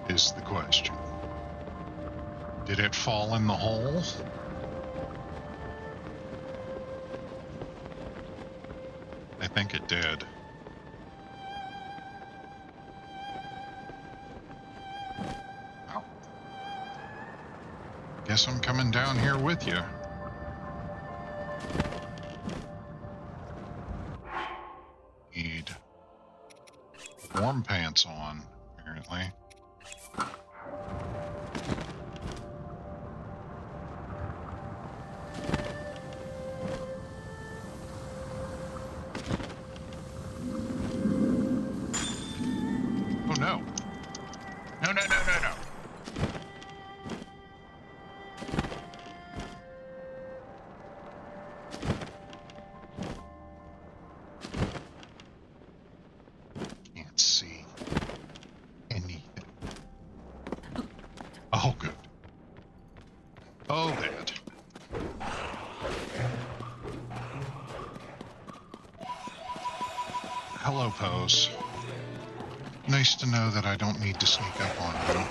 is the question. Did it fall in the hole? I think it did. Well, guess I'm coming down here with you. Need warm pants on, apparently. hello, Pose. Nice to know that I don't need to sneak up on you.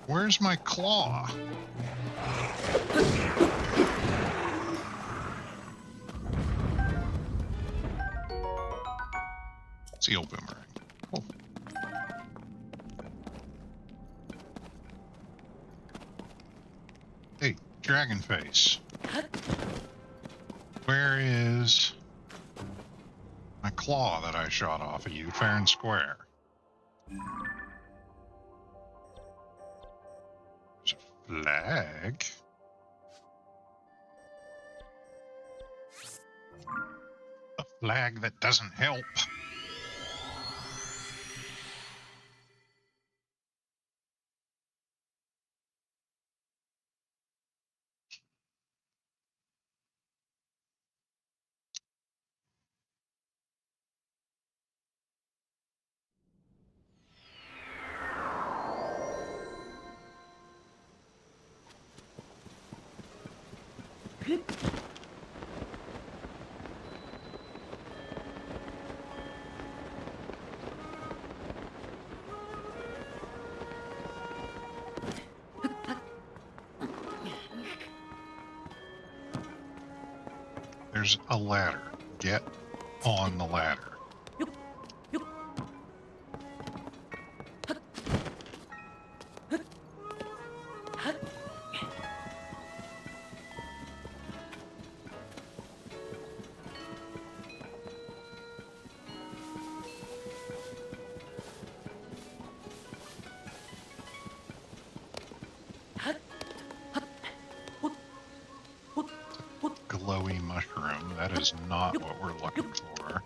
Where's my claw? Seal boomerang. Cool. Hey, dragon face. Where is my claw that I shot off of you fair and square? There's a flag. A flag that doesn't help. There's a ladder. Get on the ladder. Glowy mushroom. That is not what we're looking for.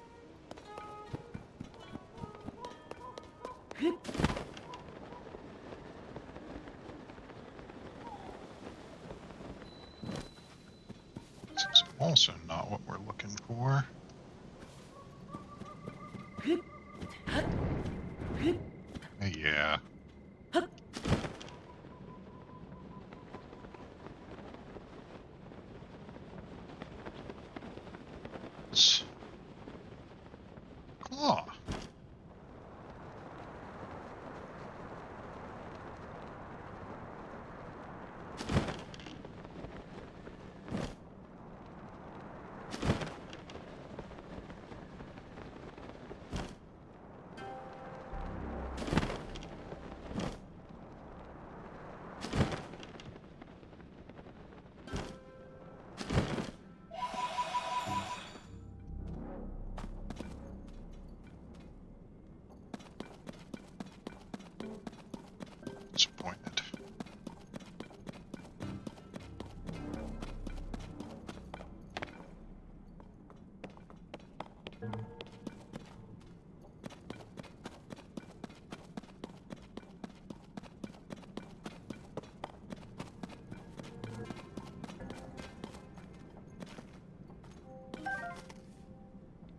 This is also not what we're looking for. Yeah. Claw. Disappointed.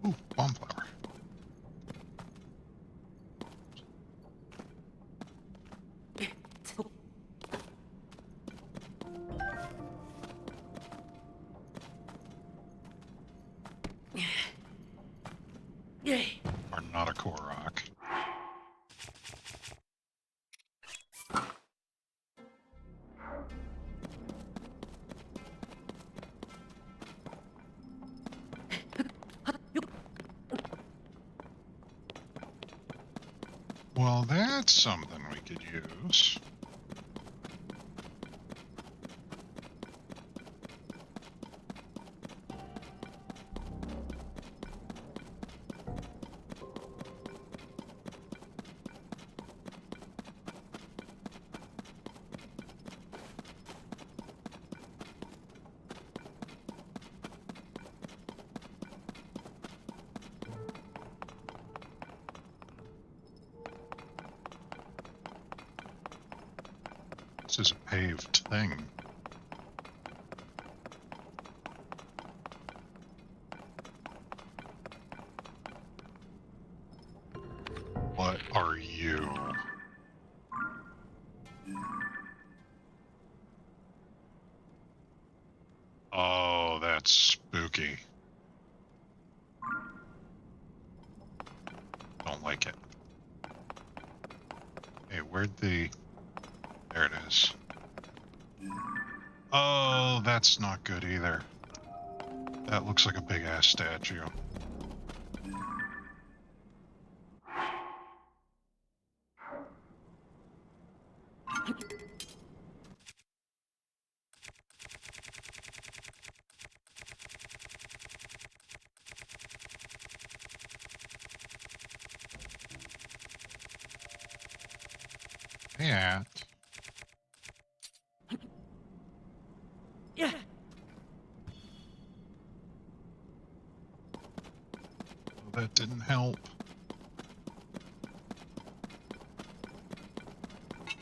Ooh, bomb flower. Are not a core rock. Well, that's something we could use. This is a paved thing. What are you? that's spooky. Don't like it. Hey, where'd the... There it is. Oh, that's not good either. That looks like a big-ass statue. Yeah. Yeah. Well, that didn't help.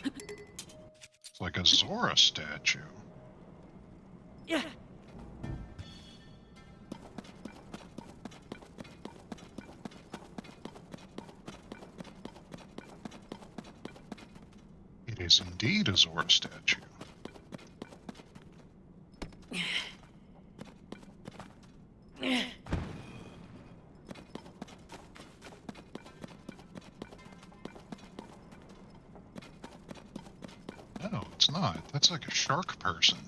It's like a Zora statue. Yeah. It is indeed a Zora statue. No, it's not. That's like a shark person.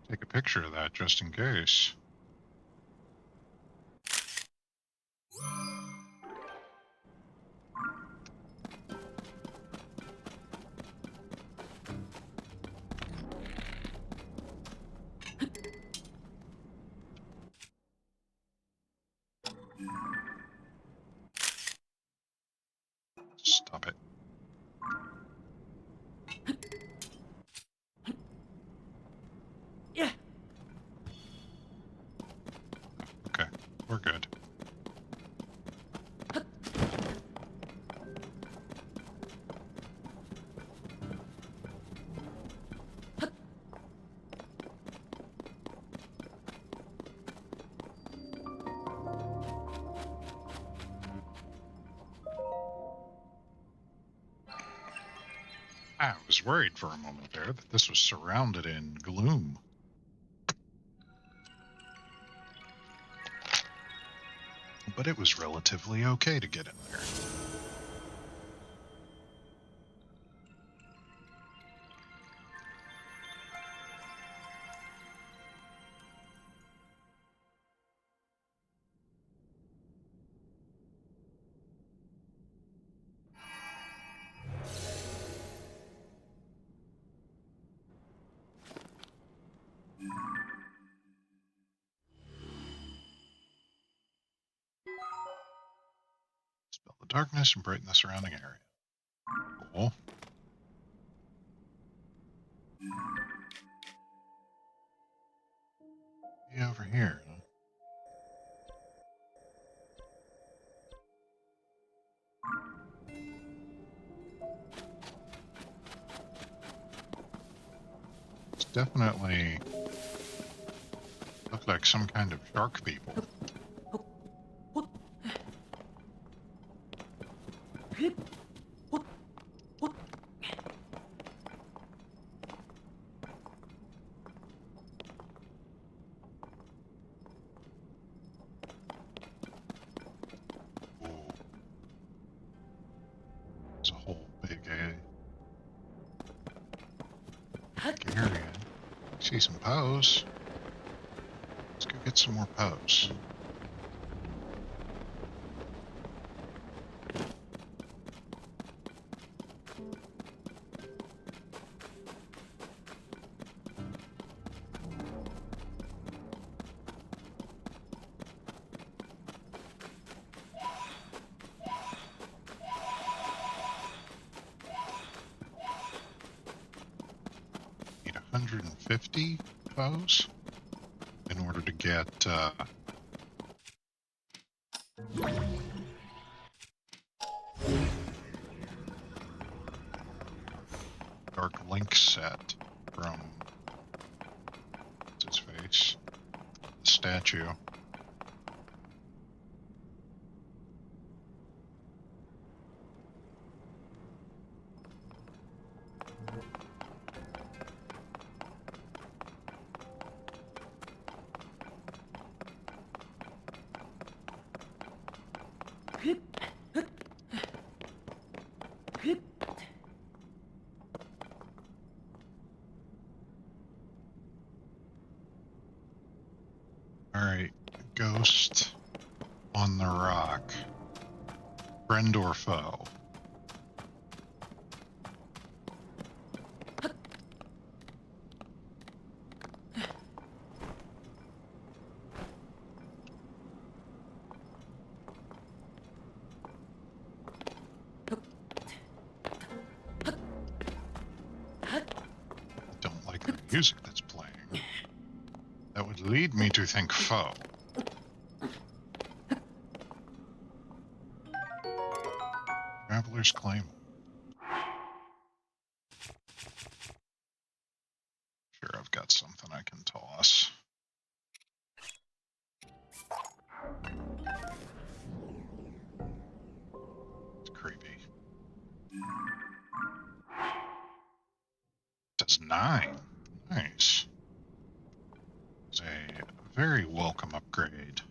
Take a picture of that just in case. Stop it. Yeah. Okay, we're good. I was worried for a moment there that this was surrounded in gloom. But it was relatively okay to get in there. Dispel the darkness and brighten the surrounding area. Cool. Yeah, over here. Huh? It's definitely look like some kind of shark people. Ooh. It's a whole big area. See some pose. Let's go get some more pose. Need 150 pose in order to get Dark Link set from what's his face? The statue. Alright, ghost on the rock. Friend or foe? Don't like the music that's playing. That would lead me to think foe. Traveler's Claim. Sure, I've got something I can toss. It's creepy. Does 9. Nice. It's a very welcome upgrade.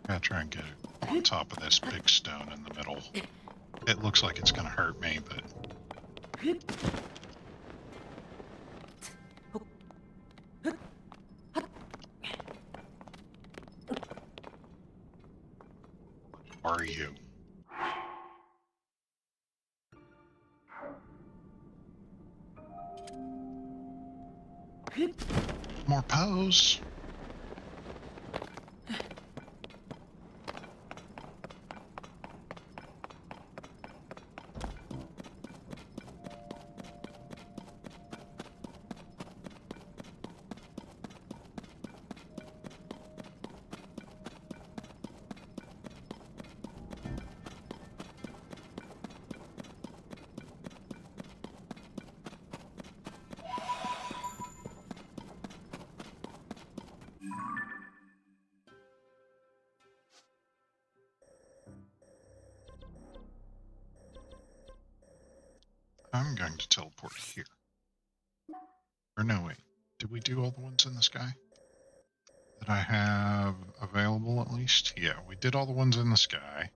Gotta try and get it on top of this big stone in the middle. It looks like it's gonna hurt me, but are you? More pose. I'm going to teleport here. Or no, wait. Did we do all the ones in the sky? That I have available at least? Yeah, we did all the ones in the sky.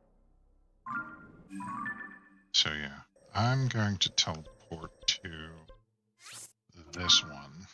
So yeah, I'm going to teleport to this one.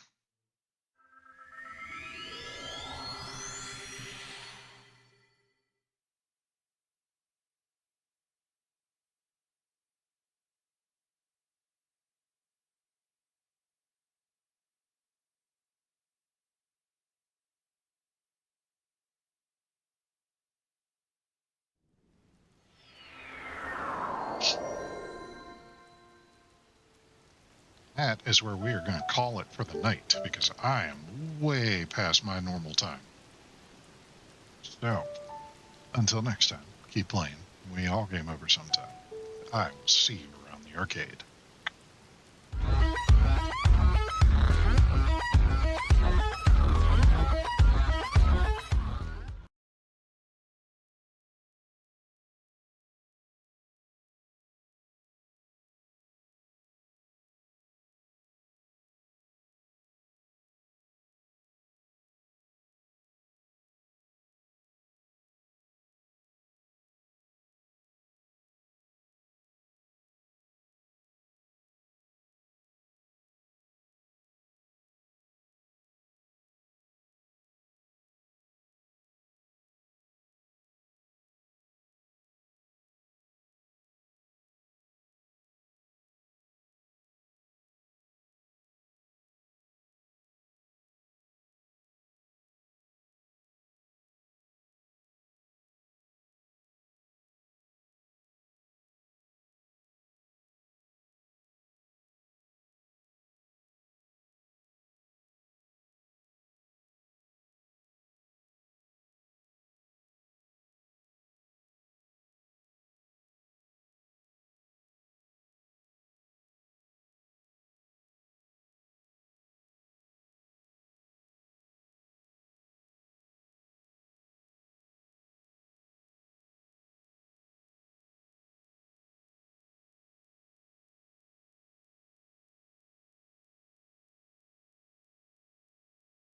That is where we are going to call it for the night, because I am way past my normal time. So, until next time, keep playing. We all game over sometime. I will see you around the arcade.